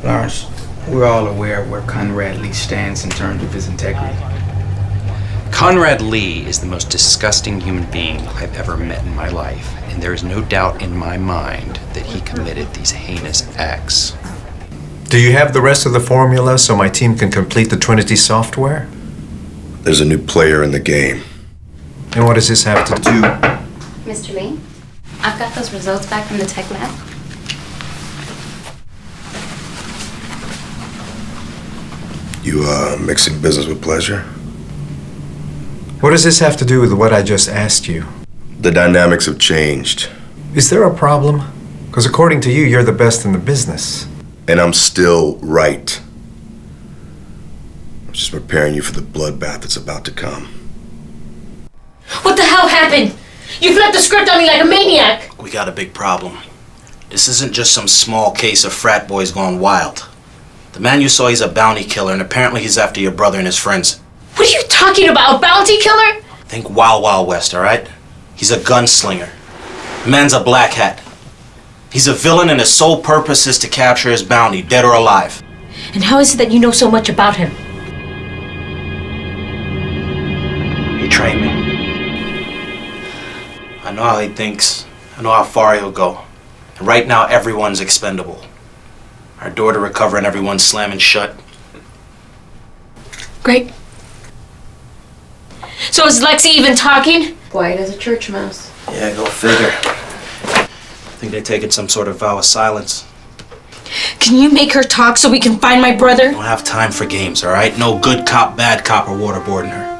Lawrence, we're all aware of where Conrad Lee stands in terms of his integrity. Conrad Lee is the most disgusting human being I've ever met in my life, and there is no doubt in my mind that he committed these heinous acts. Do you have the rest of the formula so my team can complete the Trinity software? There's a new player in the game. And what does this have to do? Mr. Lee, I've got those results back from the tech lab. You, mixing business with pleasure? What does this have to do with what I just asked you? The dynamics have changed. Is there a problem? Because according to you, you're the best in the business. And I'm still right. I'm just preparing you for the bloodbath that's about to come. What the hell happened? You flipped the script on me like a maniac. We got a big problem. This isn't just some small case of frat boys gone wild. The man you saw, he's a bounty killer, and apparently he's after your brother and his friends. What are you talking about? A bounty killer? Think Wild Wild West, all right? He's a gunslinger. The man's a black hat. He's a villain, and his sole purpose is to capture his bounty, dead or alive. And how is it that you know so much about him? He trained me. I know how he thinks. I know how far he'll go. And right now, everyone's expendable. Our door to recover and everyone's slamming shut. Great. So is Lexi even talking? Quiet as a church mouse. Yeah, go figure. I think they're taking some sort of vow of silence. Can you make her talk so we can find my brother? I don't have time for games, all right? No good cop, bad cop, or waterboarding her.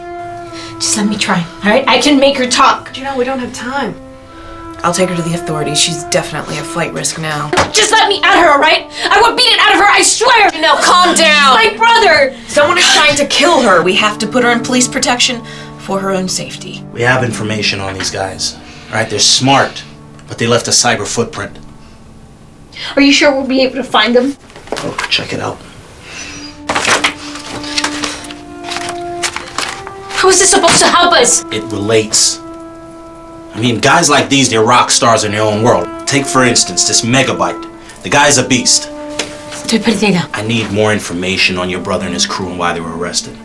Just let me try, all right? I can make her talk. You know, we don't have time. I'll take her to the authorities. She's definitely a flight risk now. Just let me at her, all right? I will beat it out of her, I swear! You know, calm down! My brother! Someone is trying to kill her. We have to put her in police protection for her own safety. We have information on these guys, all right? They're smart, but they left a cyber footprint. Are you sure we'll be able to find them? Oh, check it out. How is this supposed to help us? It relates. I mean, guys like these, they're rock stars in their own world. Take, for instance, this Megabyte. The guy's a beast. I need more information on your brother and his crew and why they were arrested.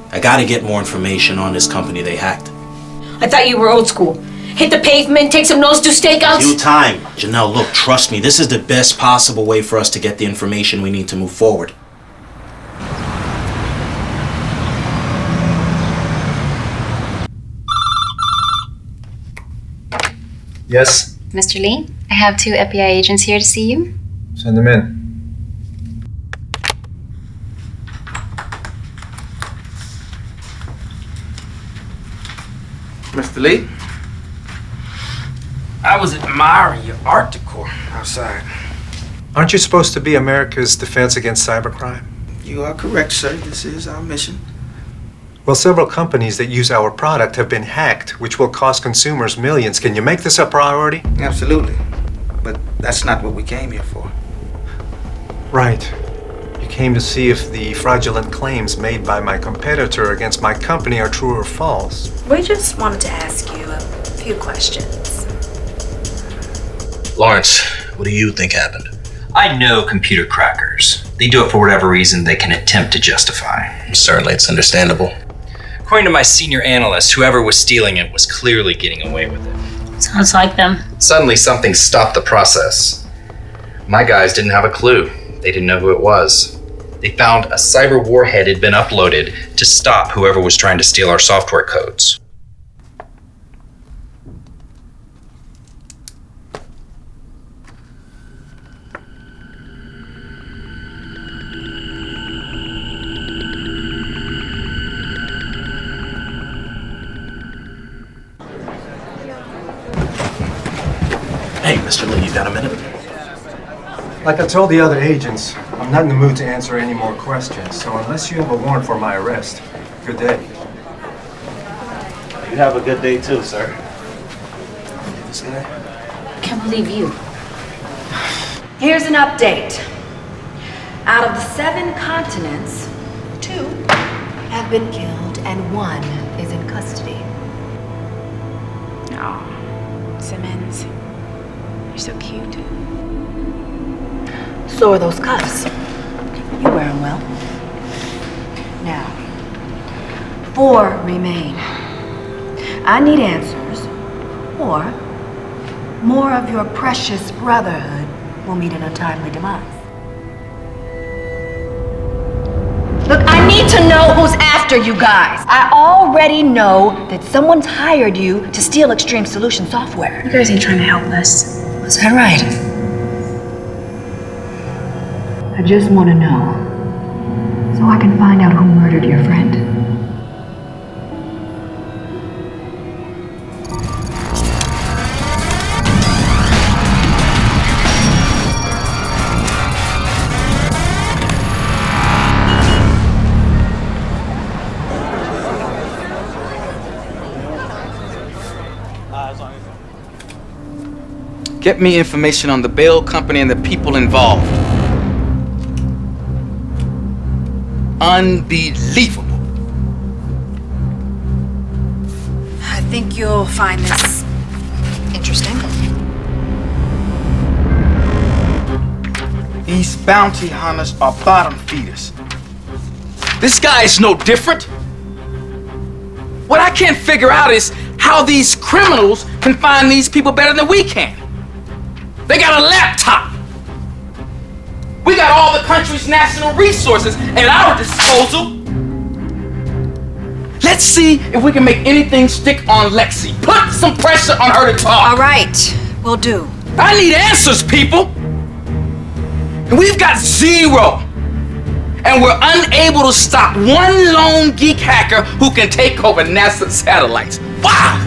I gotta get more information on this company they hacked. I thought you were old school. Hit the pavement, take some nose to stakeouts. Due time. Janelle, look, trust me, this is the best possible way for us to get the information we need to move forward. Yes? Mr. Lee, I have 2 FBI agents here to see you. Send them in. Mr. Lee? I was admiring your art decor outside. Aren't you supposed to be America's defense against cybercrime? You are correct, sir. This is our mission. Well, several companies that use our product have been hacked, which will cost consumers millions. Can you make this a priority? Absolutely. But that's not what we came here for. Right. You came to see if the fraudulent claims made by my competitor against my company are true or false. We just wanted to ask you a few questions. Lawrence, what do you think happened? I know computer crackers. They do it for whatever reason they can attempt to justify. Certainly, it's understandable. According to my senior analyst, whoever was stealing it was clearly getting away with it. Sounds like them. Suddenly, something stopped the process. My guys didn't have a clue. They didn't know who it was. They found a cyber warhead had been uploaded to stop whoever was trying to steal our software codes. Hey, Mr. Lee, you got a minute? Like I told the other agents, I'm not in the mood to answer any more questions, so unless you have a warrant for my arrest, good day. You have a good day too, sir. This guy? I can't believe you. Here's an update. Out of the 7 continents, 2 have been killed and 1 is in custody. Oh, Simmons, you're so cute. So are those cuffs. You wear them well. Now, 4 remain. I need answers, or more of your precious brotherhood will meet an untimely demise. Look, I need to know who's after you guys. I already know that someone's hired you to steal Extreme Solution software. You guys ain't trying to help us. Is that right? I just want to know, so I can find out who murdered your friend. Get me information on the bail company and the people involved. Unbelievable. I think you'll find this interesting. These bounty hunters are bottom feeders. This guy is no different. What I can't figure out is how these criminals can find these people better than we can. They got a laptop. We got all the country's national resources at our disposal. Let's see if we can make anything stick on Lexi. Put some pressure on her to talk. All right, we'll do. I need answers, people. And we've got zero. And we're unable to stop one lone geek hacker who can take over NASA satellites. Wow!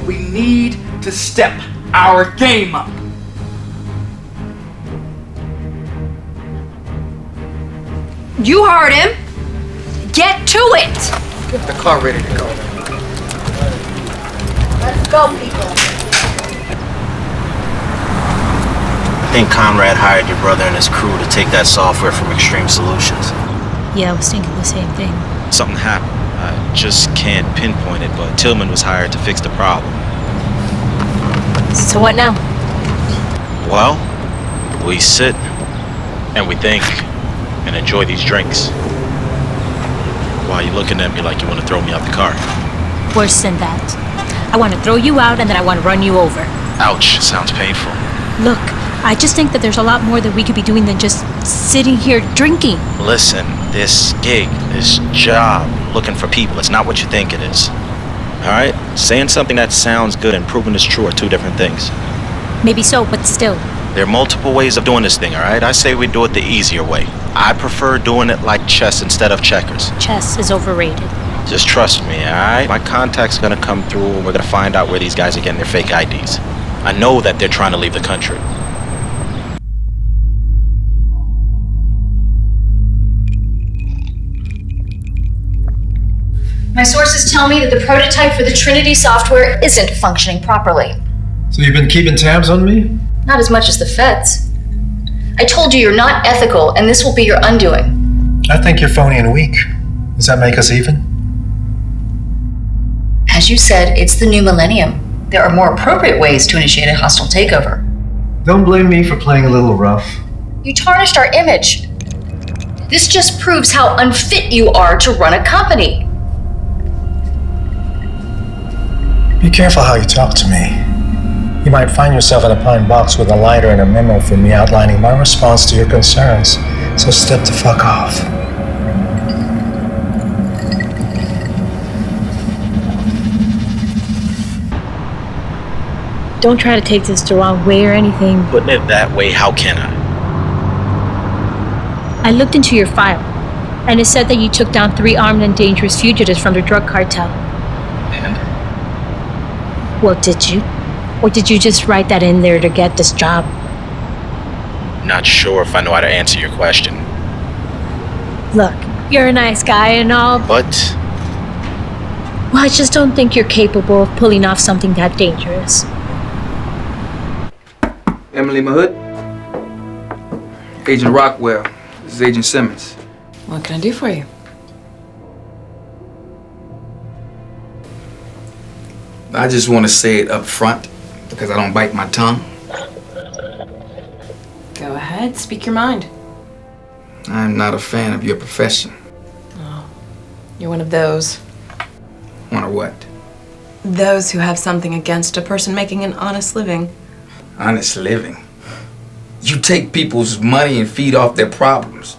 We need to step our game up. You heard him. Get to it. Get the car ready to go. Let's go, people. I think Conrad hired your brother and his crew to take that software from Extreme Solutions. Yeah, I was thinking the same thing. Something happened. I just can't pinpoint it, but Tillman was hired to fix the problem. So what now? Well, we sit and we think and enjoy these drinks. While you're looking at me like you want to throw me out the car. Worse than that. I want to throw you out and then I want to run you over. Ouch, sounds painful. Look, I just think that there's a lot more that we could be doing than just sitting here drinking. Listen, this gig, this job, looking for people, it's not what you think it is. Alright? Saying something that sounds good and proving it's true are two different things. Maybe so, but still. There are multiple ways of doing this thing, alright? I say we do it the easier way. I prefer doing it like chess instead of checkers. Chess is overrated. Just trust me, alright? My contact's gonna come through and we're gonna find out where these guys are getting their fake IDs. I know that they're trying to leave the country. My sources tell me that the prototype for the Trinity software isn't functioning properly. So you've been keeping tabs on me? Not as much as the feds. I told you you're not ethical, and this will be your undoing. I think you're phony and weak. Does that make us even? As you said, it's the new millennium. There are more appropriate ways to initiate a hostile takeover. Don't blame me for playing a little rough. You tarnished our image. This just proves how unfit you are to run a company. Be careful how you talk to me. You might find yourself in a pine box with a lighter and a memo from me outlining my response to your concerns. So step the fuck off. Don't try to take this the wrong way or anything. Putting it that way, how can I? I looked into your file, and it said that you took down 3 armed and dangerous fugitives from the drug cartel. And? Well, did you? Or did you just write that in there to get this job? Not sure if I know how to answer your question. Look, you're a nice guy and all, But well, I just don't think you're capable of pulling off something that dangerous. Emily Mahood. Agent Rockwell. This is Agent Simmons. What can I do for you? I just want to say it up front because I don't bite my tongue. Go ahead, speak your mind. I'm not a fan of your profession. Oh, you're one of those. One of what? Those who have something against a person making an honest living. Honest living. You take people's money and feed off their problems,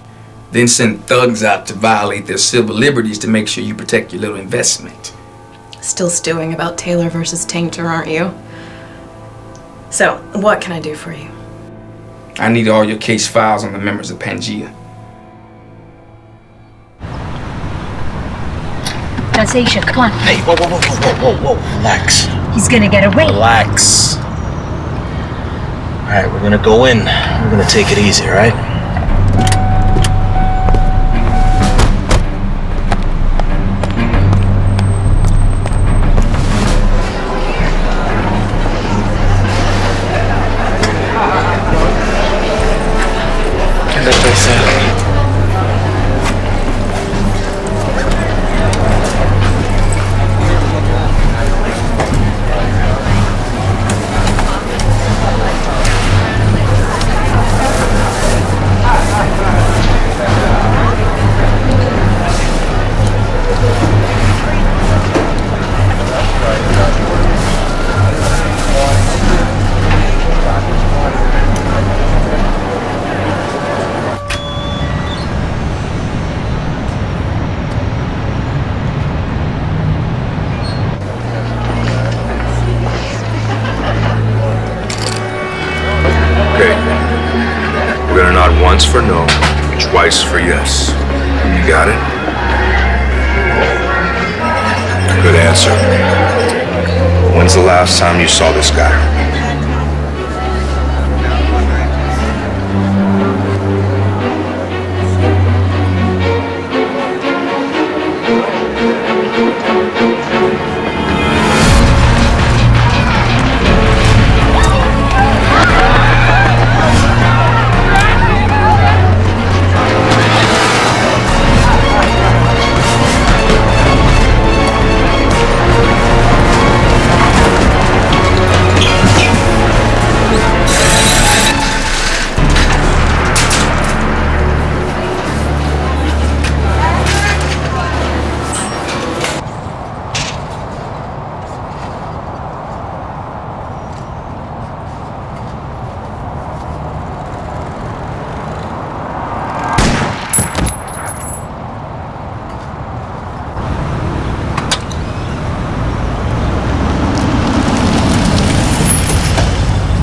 then send thugs out to violate their civil liberties to make sure you protect your little investment. Still stewing about Taylor versus Tainter, aren't you? So, what can I do for you? I need all your case files on the members of Pangea. That's Asia, come on. Hey, whoa, relax. He's gonna get away. Relax. Alright, we're gonna go in. We're gonna take it easy, alright? Once for no, twice for yes. You got it? Good answer. When's the last time you saw this guy?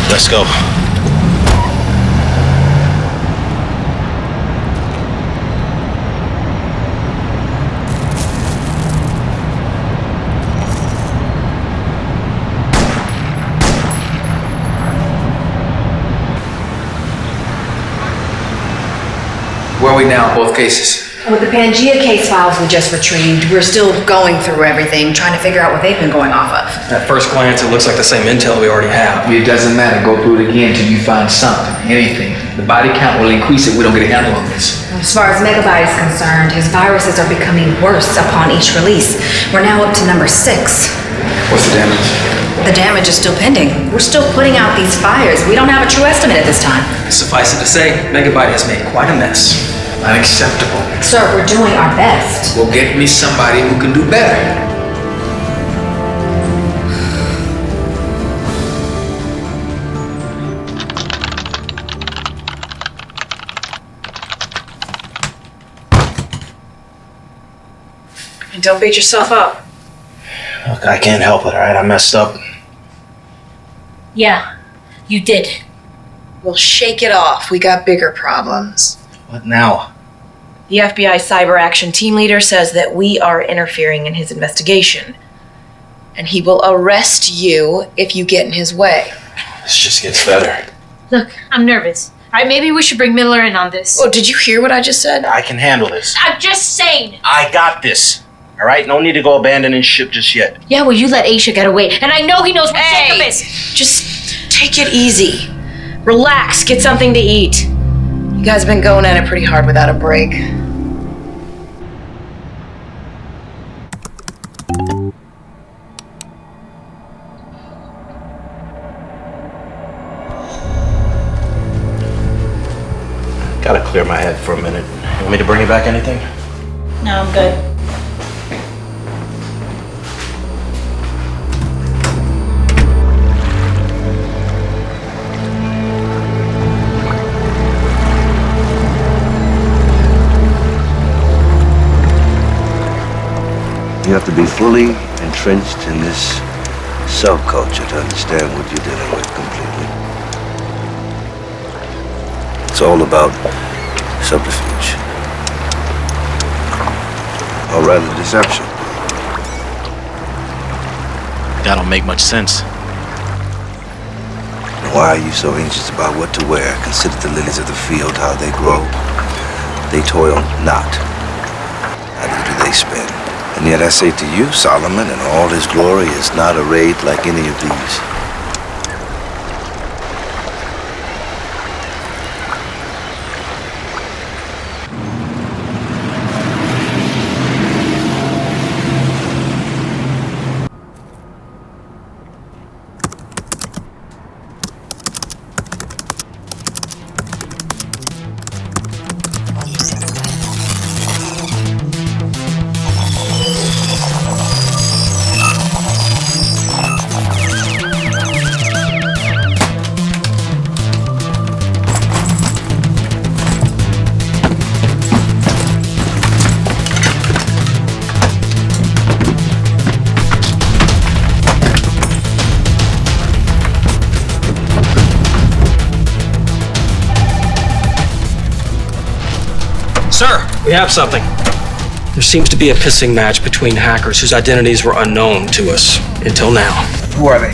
Let's go. Where are we now in both cases? With the Pangea case files we just retrieved, we're still going through everything, trying to figure out what they've been going off of. At first glance, it looks like the same intel we already have. It doesn't matter. Go through it again till you find something, anything. The body count will increase if we don't get a handle on this. As far as Megabyte is concerned, his viruses are becoming worse upon each release. We're now up to number 6. What's the damage? The damage is still pending. We're still putting out these fires. We don't have a true estimate at this time. Suffice it to say, Megabyte has made quite a mess. Unacceptable. Sir, we're doing our best. Well, get me somebody who can do better. And don't beat yourself up. Look, I can't help it, all right? I messed up. Yeah, you did. Well, shake it off. We got bigger problems. What now? The FBI Cyber Action Team Leader says that we are interfering in his investigation. And he will arrest you if you get in his way. This just gets better. Look, I'm nervous. All right, maybe we should bring Miller in on this. Oh, did you hear what I just said? I can handle this. I'm just saying. I got this. All right? No need to go abandoning ship just yet. Yeah, well, you let Aisha get away, and I know he knows where Jacob is. Just take it easy. Relax, get something to eat. You guys have been going at it pretty hard without a break. Gotta clear my head for a minute. You want me to bring you back anything? No, I'm good. You have to be fully entrenched in this subculture to understand what you're dealing with completely. It's all about subterfuge. Or rather, deception. That don't make much sense. Why are you so anxious about what to wear? Consider the lilies of the field, how they grow. They toil not, neither do they spin. And yet I say to you, Solomon in all his glory is not arrayed like any of these. Sir, we have something. There seems to be a pissing match between hackers whose identities were unknown to us until now. Who are they?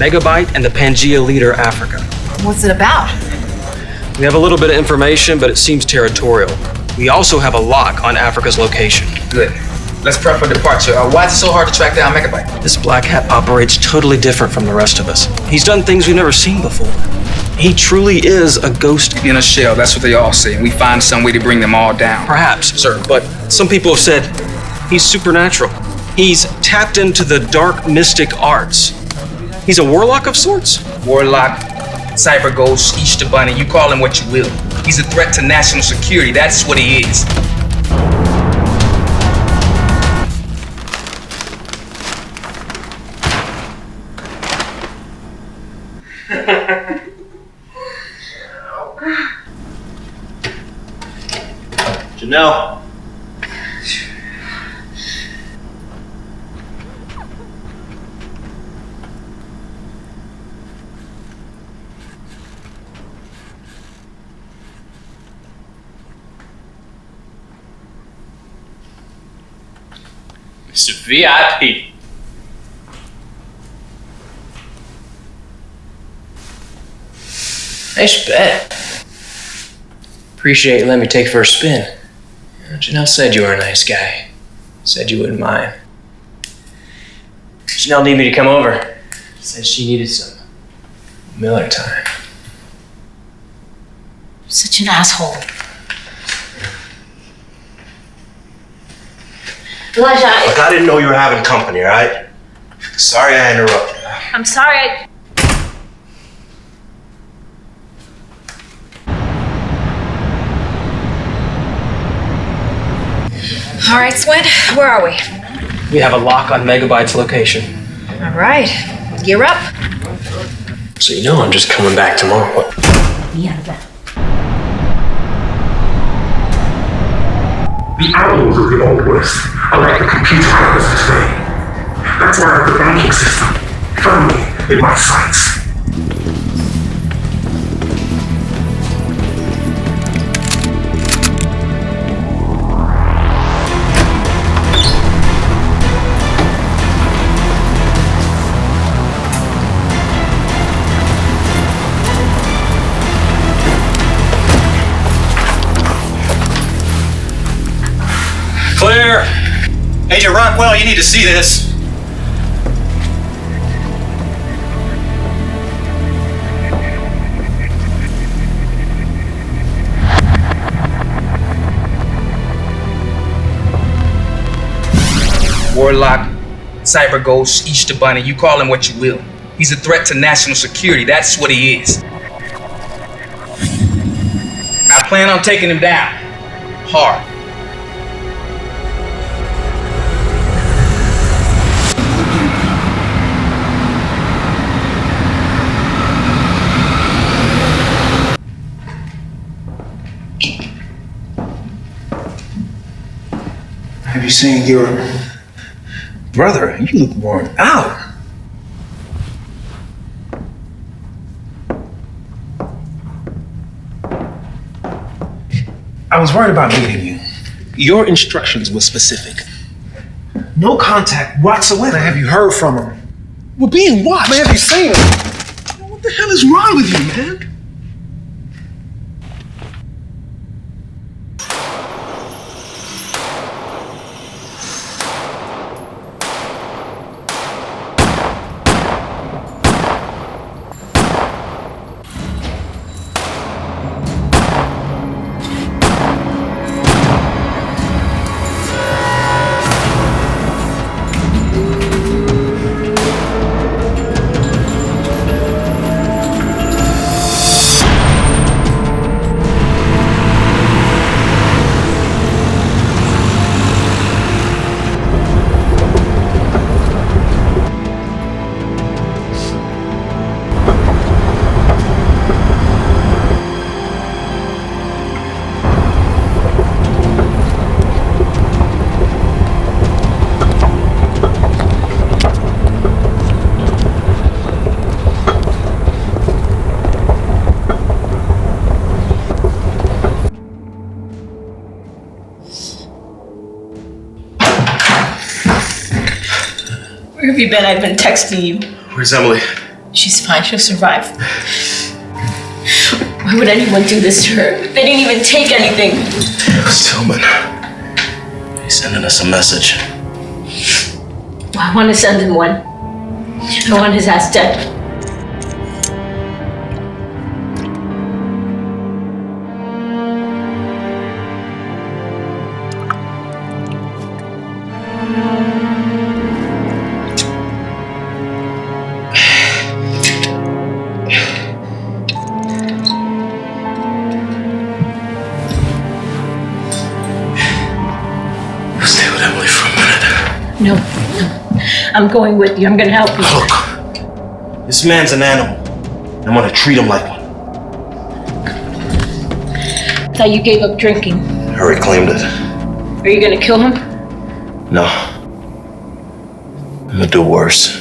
Megabyte and the Pangea leader, Africa. What's it about? We have a little bit of information, but it seems territorial. We also have a lock on Africa's location. Good. Let's prep for departure. Why is it so hard to track down Megabyte? This Black Hat operates totally different from the rest of us. He's done things we've never seen before. He truly is a ghost in a shell. That's what they all say. And we find some way to bring them all down. Perhaps, sir, but some people have said he's supernatural. He's tapped into the dark mystic arts. He's a warlock of sorts? Warlock, cyber ghost, Easter bunny, you call him what you will. He's a threat to national security. That's what he is. Janelle. Mr. VIP. Nice bed. Appreciate you letting me take for a spin. Janelle said you were a nice guy. Said you wouldn't mind. Janelle needed me to come over. Said she needed some Miller time. Such an asshole. Elijah, Look, I didn't know you were having company, all right? Sorry I interrupted. I'm sorry. All right, Squint, where are we? We have a lock on Megabyte's location. All right, gear up. So you know I'm just coming back tomorrow. Me out of bed. The owls of the Old West are like the computer hackers of today. That's why I have the banking system firmly in my sights. Clear! Agent Rockwell, you need to see this. Warlock, cyber ghost, Easter bunny, you call him what you will. He's a threat to national security. That's what he is. I plan on taking him down. Hard. Have you seen your brother? You look worn out. I was worried about meeting you. Your instructions were specific. No contact whatsoever. Have you heard from him? We're being watched. Man, have you seen him? What the hell is wrong with you, man? Every bit I've been texting you. Where's Emily? She's fine. She'll survive. Why would anyone do this to her? They didn't even take anything. Tillman. He's sending us a message. Well, I want to send him one. I want his ass dead. No. I'm going with you. I'm gonna help you. Look, this man's an animal. I'm gonna treat him like one. Thought you gave up drinking. I already claimed it. Are you gonna kill him? No. I'm gonna do worse.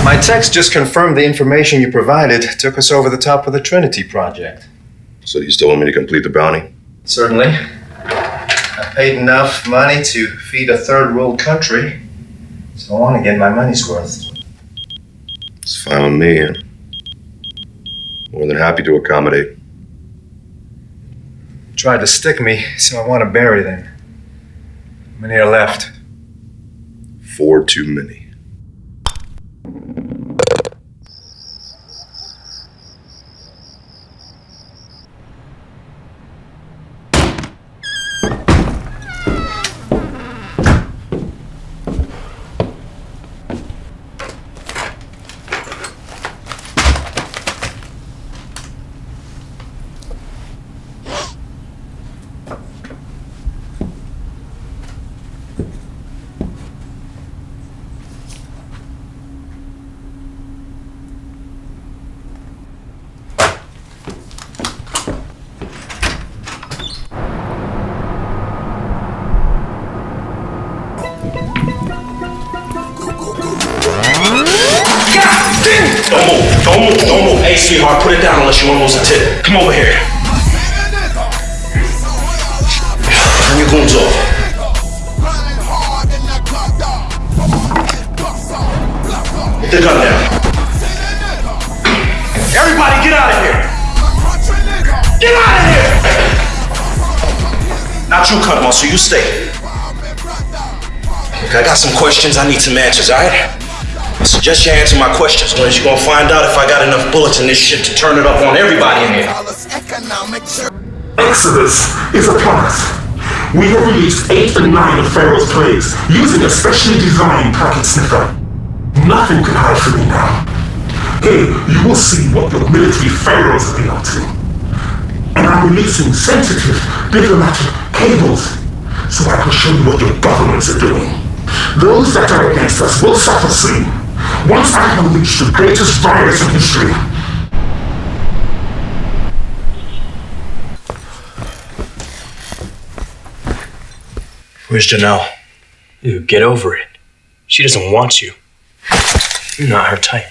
My text just confirmed the information you provided took us over the top of the Trinity project. So you still want me to complete the bounty? Certainly. I paid enough money to feed a third world country, so I want to get my money's worth. It's fine with me. I'm more than happy to accommodate. Tried to stick me, so I want to bury them. How many are left? 4 too many. Don't move. Hey, sweetheart, put it down unless you want to lose a tip. Come over here. Turn your goons off. Put the gun down. Everybody, get out of here. Get out of here. Not you, Cutman, so you stay. Okay, I got some questions. I need some answers, all right? I suggest you answer my questions, or you're gonna find out if I got enough bullets in this shit to turn it up on everybody in here. Exodus is upon us. We have released 8 and 9 of Pharaoh's plagues using a specially designed packet sniffer. Nothing can hide from me now. Here, you will see what the military pharaohs have been up to. And I'm releasing sensitive diplomatic cables so I can show you what your governments are doing. Those that are against us will suffer soon. Once I have unleashed the greatest virus in history. Where's Janelle? Dude, get over it. She doesn't want you. You're not her type.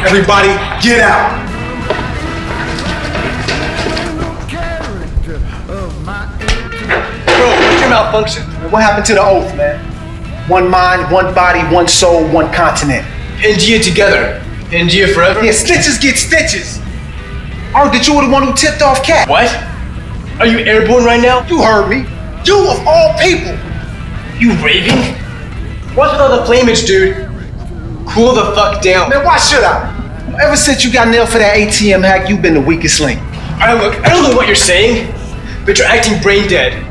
Everybody, get out! Bro, what's your malfunction? What happened to the oath, man? One mind, one body, one soul, one continent. India together. Pangea forever? Yeah, stitches get stitches. I heard that you were the one who tipped off Cat. What? Are you airborne right now? You heard me. You of all people. You raving? What's with all the flamage, dude? Cool the fuck down. Man, why should I? Ever since you got nailed for that ATM hack, you've been the weakest link. Alright, look, I don't know what you're saying, but you're acting brain dead.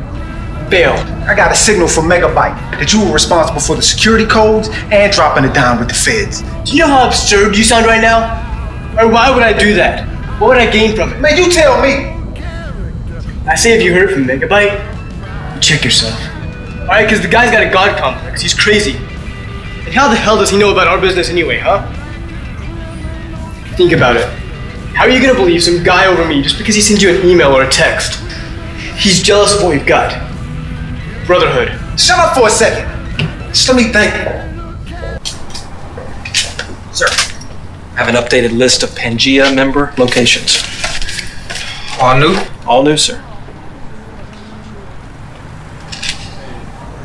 Bail. I got a signal from Megabyte that you were responsible for the security codes and dropping it down with the feds. Do you know how absurd you sound right now? Or why would I do that? What would I gain from it? Man, you tell me. I say if you heard from Megabyte, you check yourself. Alright, because the guy's got a god complex. He's crazy. And how the hell does he know about our business anyway, huh? Think about it. How are you gonna believe some guy over me just because he sends you an email or a text? He's jealous of what we've got. Brotherhood. Shut up for a second. Just let me think. Sir, I have an updated list of Pangea member locations. All new? All new, sir.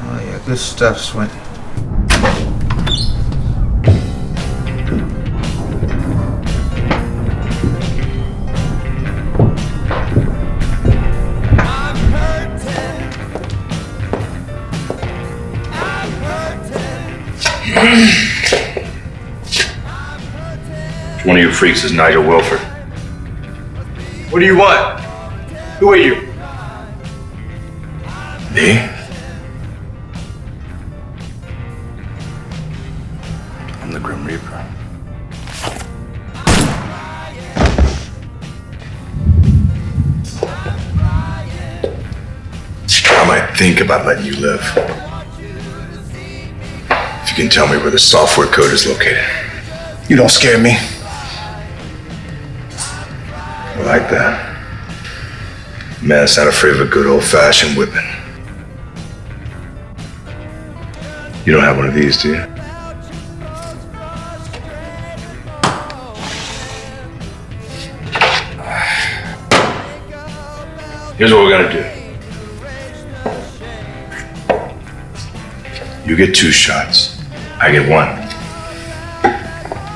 Oh yeah, good stuff, Swin. One of you freaks is Nigel Wilford. What do you want? Who are you? Me? I'm the Grim Reaper. I might think about letting you live. If you can tell me where the software code is located. You don't scare me. I like that. Man, it's not afraid of a good old-fashioned whipping. You don't have one of these, do you? Here's what we're gonna do. You get 2 shots. I get 1.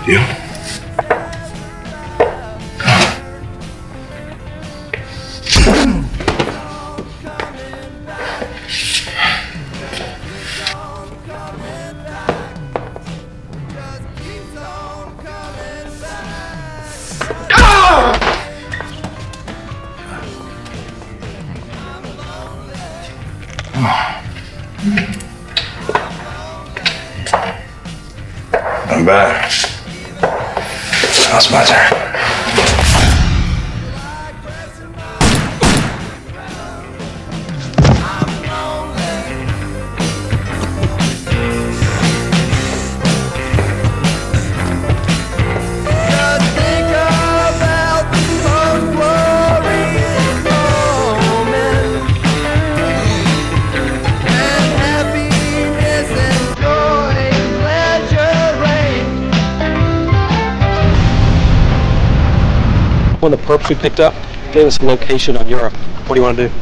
Deal? I'm back. Now it's my turn. One of the perps we picked up gave us a location on Europe. What do you want to do?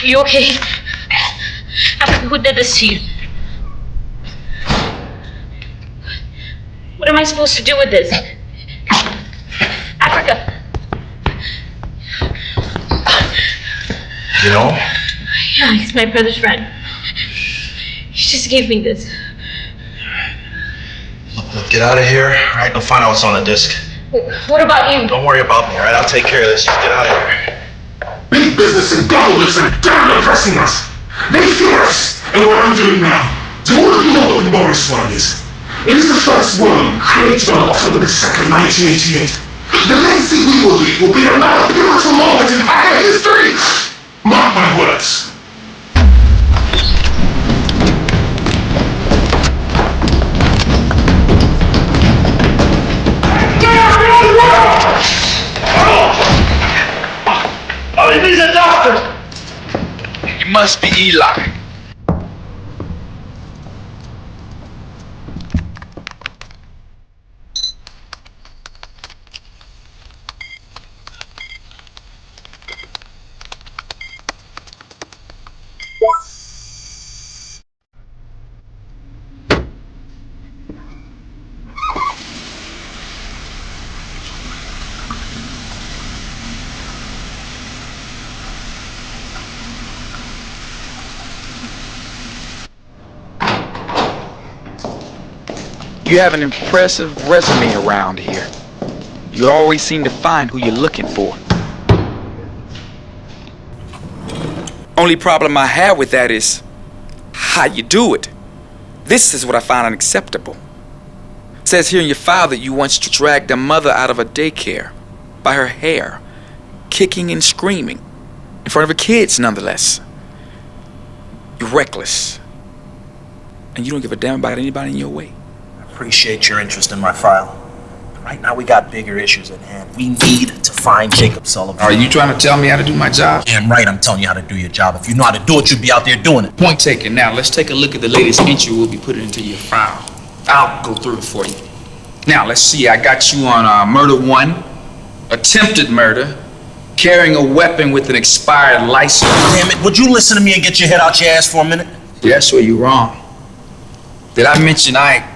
Are you okay? Africa, who did this to you? What am I supposed to do with this? Africa! You know? Yeah, he's my brother's friend. He just gave me this. Look, get out of here, all right? Go find out what's on the disc. What about you? Don't worry about me, all right? I'll take care of this. Just get out of here. Big business and globalism are damn oppressing us. They fear us, and what I'm doing now. Do all of you know what the Morris one is? It is the first worm created on October 2nd, 1988. The legacy we will leave will be another pivotal moment in hacker history. Mark my words. Oh, he needs a doctor! He must be Eli. You have an impressive resume around here. You always seem to find who you're looking for. Only problem I have with that is how you do it. This is what I find unacceptable. It says here in your file that you once dragged a mother out of a daycare by her hair, kicking and screaming, in front of her kids nonetheless. You're reckless. And you don't give a damn about anybody in your way. I appreciate your interest in my file. But right now we got bigger issues at hand. We need to find Jacob Sullivan. Are you trying to tell me how to do my job? Damn right I'm telling you how to do your job. If you know how to do it, you'd be out there doing it. Point taken. Now, let's take a look at the latest entry we'll be putting into your file. I'll go through it for you. Now, let's see. I got you on murder 1, attempted murder, carrying a weapon with an expired license. Damn it, would you listen to me and get your head out your ass for a minute? Yeah, that's where you're wrong. Did I mention I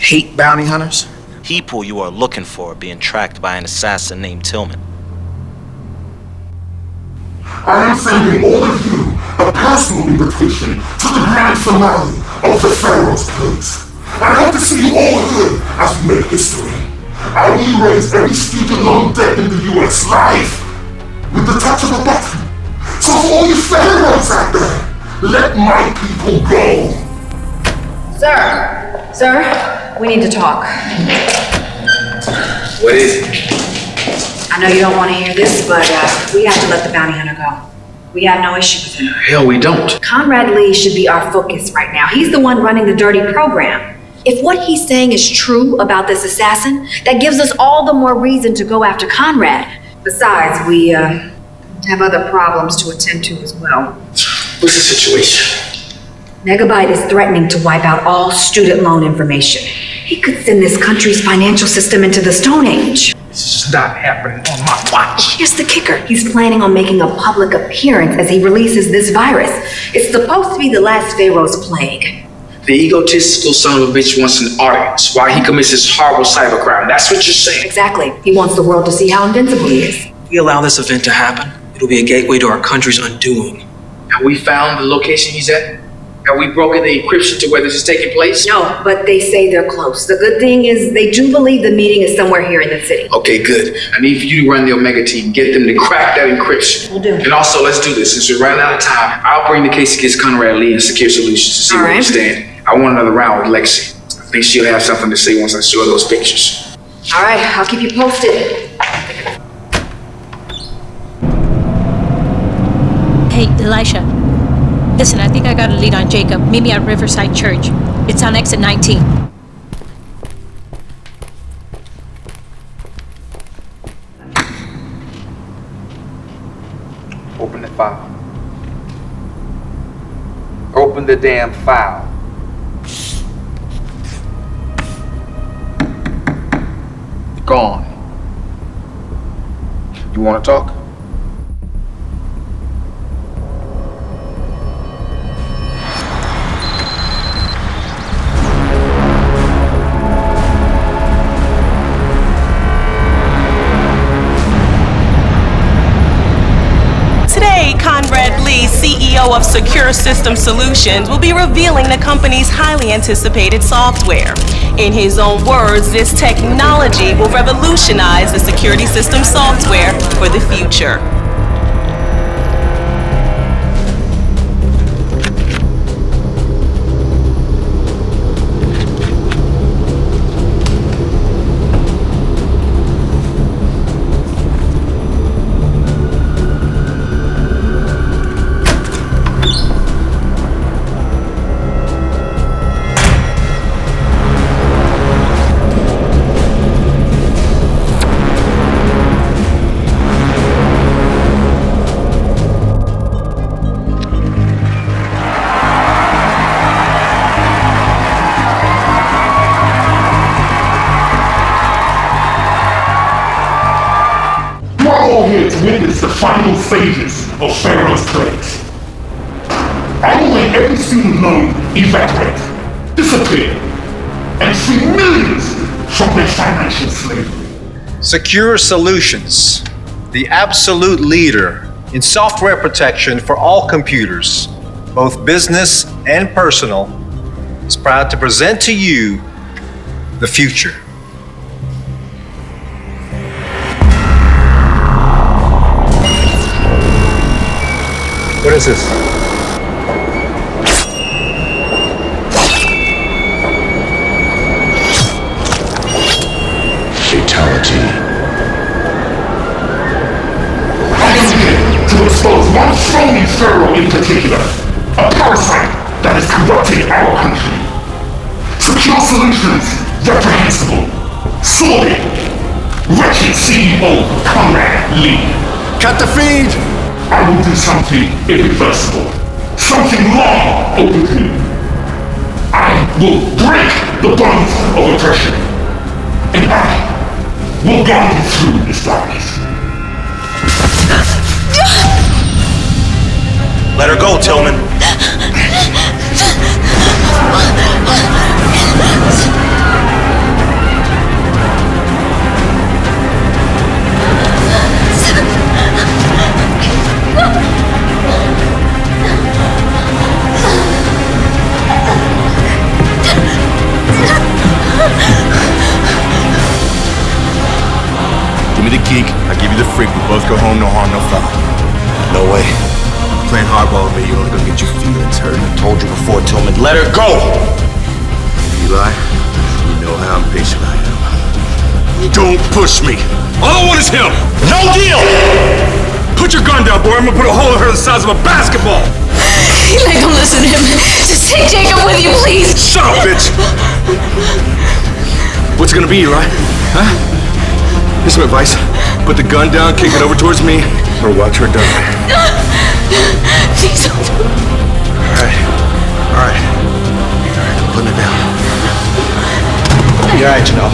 hate bounty hunters? People you are looking for are being tracked by an assassin named Tillman. I am sending all of you a personal invitation to the grand finale of the Pharaoh's Place. I hope to see you all here as we make history. I will erase every student loan debt in the US life with the touch of a button. So for all you pharaohs out there, let my people go. Sir, we need to talk. What is it? I know you don't want to hear this, but we have to let the bounty hunter go. We have no issue with him. Hell, we don't. Conrad Lee should be our focus right now. He's the one running the dirty program. If what he's saying is true about this assassin, that gives us all the more reason to go after Conrad. Besides, we have other problems to attend to as well. What's the situation? Megabyte is threatening to wipe out all student loan information. He could send this country's financial system into the Stone Age. This is not happening on my watch. Here's the kicker. He's planning on making a public appearance as he releases this virus. It's supposed to be the last Pharaoh's plague. The egotistical son of a bitch wants an audience while he commits this horrible cybercrime. That's what you're saying. Exactly. He wants the world to see how invincible he is. If we allow this event to happen, it'll be a gateway to our country's undoing. Have we found the location he's at? Have we broken the encryption to where this is taking place? No, but they say they're close. The good thing is they do believe the meeting is somewhere here in the city. Okay, good. I need for you to run the Omega team, get them to crack that encryption. We'll do. And also, let's do this. Since we're running out of time, I'll bring the case against Conrad Lee and Secure Solutions to see where we stand. I want another round with Lexi. I think she'll have something to say once I show her those pictures. All right, I'll keep you posted. Hey, Elisha. Listen, I think I got a lead on Jacob. Meet me at Riverside Church. It's on exit 19. Open the file. Open the damn file. Gone. You want to talk? Today, Conrad Lee, CEO of Secure System Solutions, will be revealing the company's highly anticipated software. In his own words, this technology will revolutionize the security system software for the future. Witness the final stages of Pharaoh's Place. I will let every student loan evaporate, disappear, and free millions from their financial slavery. Secure Solutions, the absolute leader in software protection for all computers, both business and personal, is proud to present to you the future. What is this? Fatality. I am here to expose one phony pharaoh in particular, a parasite that has corrupted our country. Secure Solutions, reprehensible, sordid, wretched CEO Conrad Lee. Cut the feed! I will do something irreversible, something long overdue. I will break the bonds of oppression, and I will guide you through this darkness. Let her go, Tillman. Give me the geek, I give you the freak. We both go home, no harm, no foul. No way. Playing hardball with me, you're only gonna get your feelings hurt. I told you before, Tillman. Let her go! Eli, you know how impatient I am. Don't push me. All I want is him! No deal! Put your gun down, boy. I'm gonna put a hole in her the size of a basketball. Eli, don't listen to him. Just take Jacob with you, please. Shut up, bitch! What's it gonna be, Eli? Huh? Here's some advice. Put the gun down, kick it over towards me, or watch her die. Please don't. All right, I'm putting it down. You're all right, you know.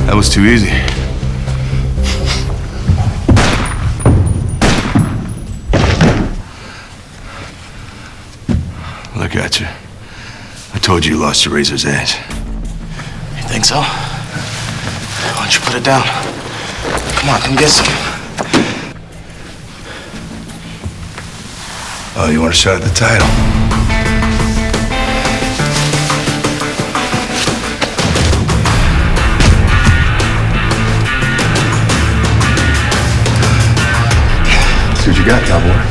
That was too easy. Look at you. I told you lost your razor's edge. You think so? Why don't you put it down? Come on, come get some. Oh, you want a shot at the title? See what you got, cowboy.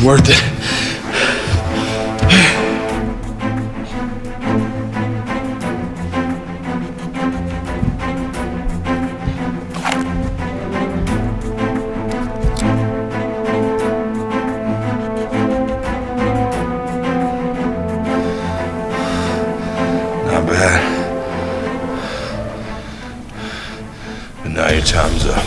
Worth it. Not bad. But now your time's up.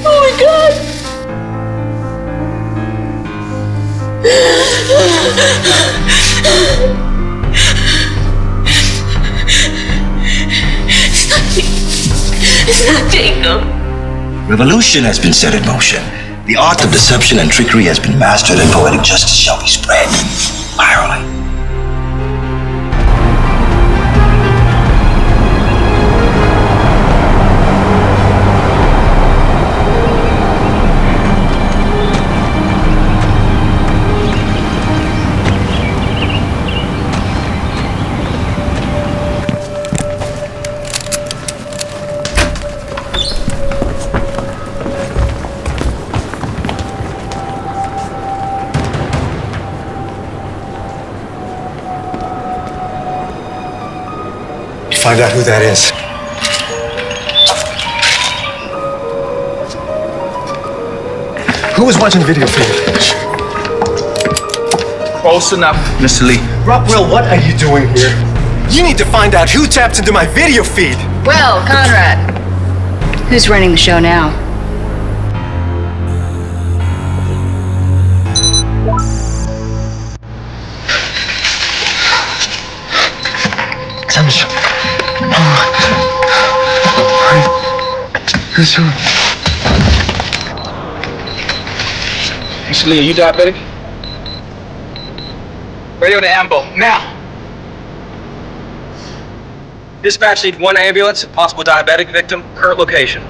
Oh my God! It's not Jacob. Revolution has been set in motion. The art of deception and trickery has been mastered, and poetic justice shall be spread virally. find out who that is. Who was watching the video feed? Close enough, Mr. Lee. Rockwell, what are you doing here? You need to find out who tapped into my video feed. Well, Conrad, who's running the show now? Mr. Lee, are you diabetic? Radio to Ambo, now! Dispatch need 1 ambulance, possible diabetic victim, current location.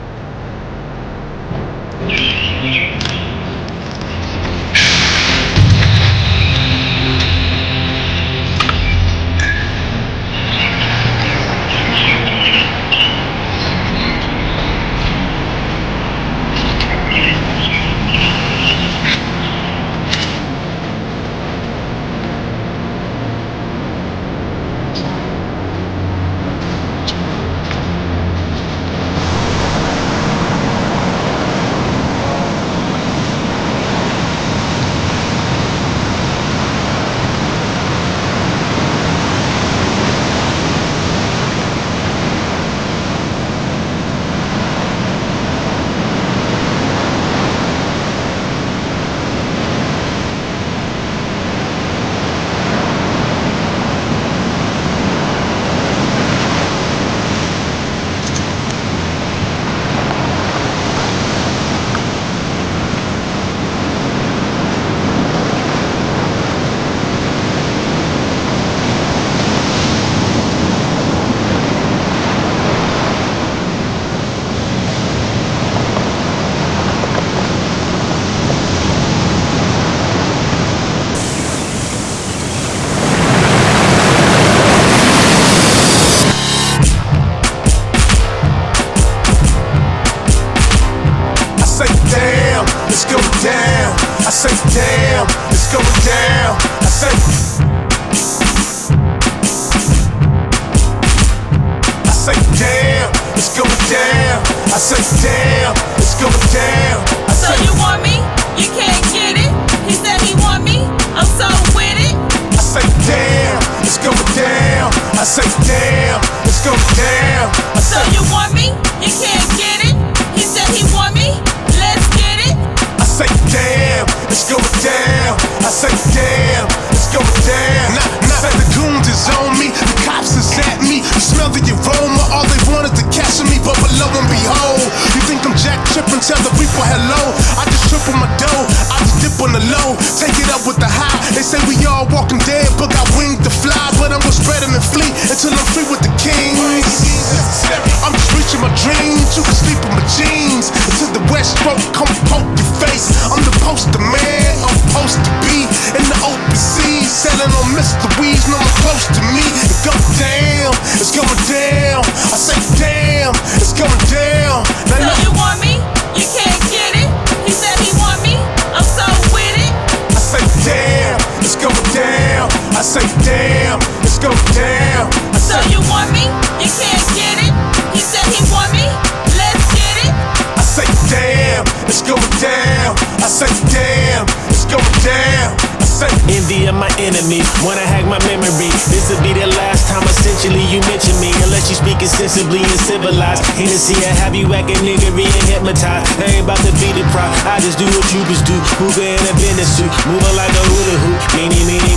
Envy of my enemy, wanna hack my memory. This'll be the last time essentially you mention me, unless you speak sensibly and civilized. Hennessy, I have you acting niggery and hypnotized. I ain't about to be the pride, I just do what troopers do. Hookah in a business suit, moving like a hula hoop.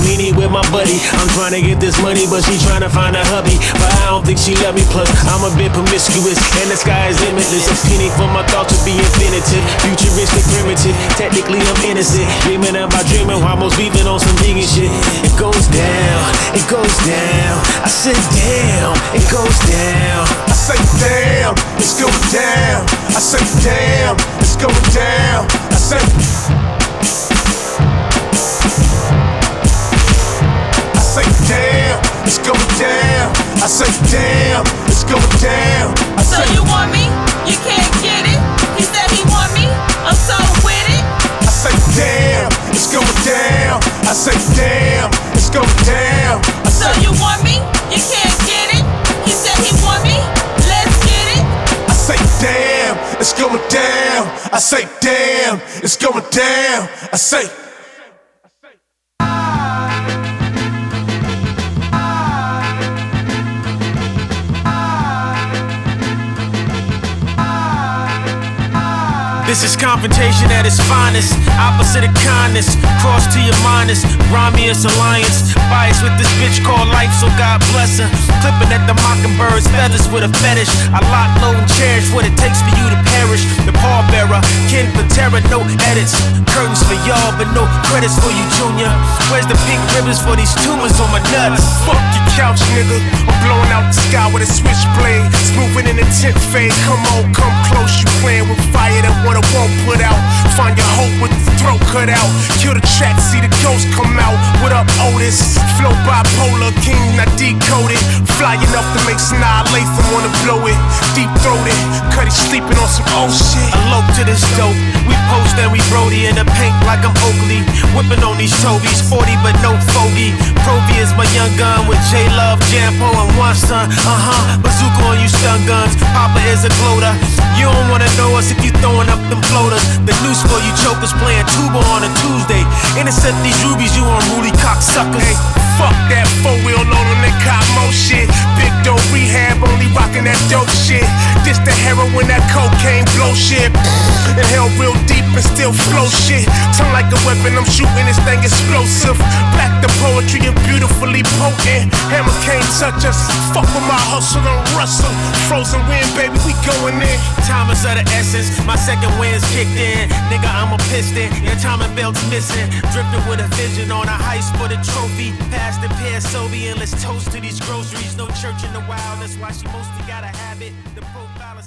Meanie with my buddy. I'm trying to get this money, but she trying to find a hubby. But I don't think she love me, plus I'm a bit promiscuous, and the sky is limitless. A penny for my thoughts to be infinitive, futuristic, primitive. Technically I'm innocent, dreaming about dreaming while most beefing on some vegan shit. It goes down, it goes down. I said damn, it goes down. I say damn, it's going down. I say damn, it's going down. I say damn, it's going down. I say damn, it's going down. I say, so you want me? You can't get it. He said he want me. I'm so with it. I say damn, it's going down. I say damn, it's going down. I say, so you want me? You can't get it. He said he going down. I say damn, it's going down. I say. This is confrontation at its finest, opposite of kindness, cross to your minus, grimiest alliance, bias with this bitch called life, so God bless her, clipping at the mockingbird's feathers with a fetish, I lock, load, and cherish what it takes for you to perish, the pallbearer, kin for terror, no edits, curtains for y'all, but no credits for you, Junior, where's the pink ribbons for these tumors on my nuts? Fuck your couch, nigga, I'm blowing out the sky with a switchblade, smoothing in the tent fade, come on, come close, you playing with fire that wanna won't put out. Find your hope with the throat cut out. Kill the track, see the ghost come out. What up, Otis? Flow bipolar, king not decoded. Fly enough to make Snar Latham wanna blow it. Deep throated, cut it sleeping on some old shit. Elope to this dope. We post and we Brody in the paint like I'm Oakley. Whipping on these Tobys, 40 but no fogey. Provi is my young gun with J-Love, Jampo, and one son. Bazooka on you stun guns. Papa is a gloater. You don't wanna know us if you throwing up them floaters. The noose for you chokers playing tuba on a Tuesday. Intercept these rubies, you unruly cocksuckers. Hey, fuck that four-wheel load on that Cosmo shit. Big dope rehab, only rocking that dope shit. This the heroin, that cocaine blow shit. Inhale real deep and still flow shit. Tongue like a weapon, I'm shooting this thing explosive. Black the poetry and beautifully potent. Hammer can't touch us. Fuck with my hustle and rustle. Frozen wind, baby, we going in. Time is of the essence, my second wind's kicked in. Nigga, I'm a piston, your timing belt's missing. Drifting with a vision on a heist for the trophy. Past the pair Soviet, let's toast to these groceries. No church in the wild, that's why she mostly got a habit. The profile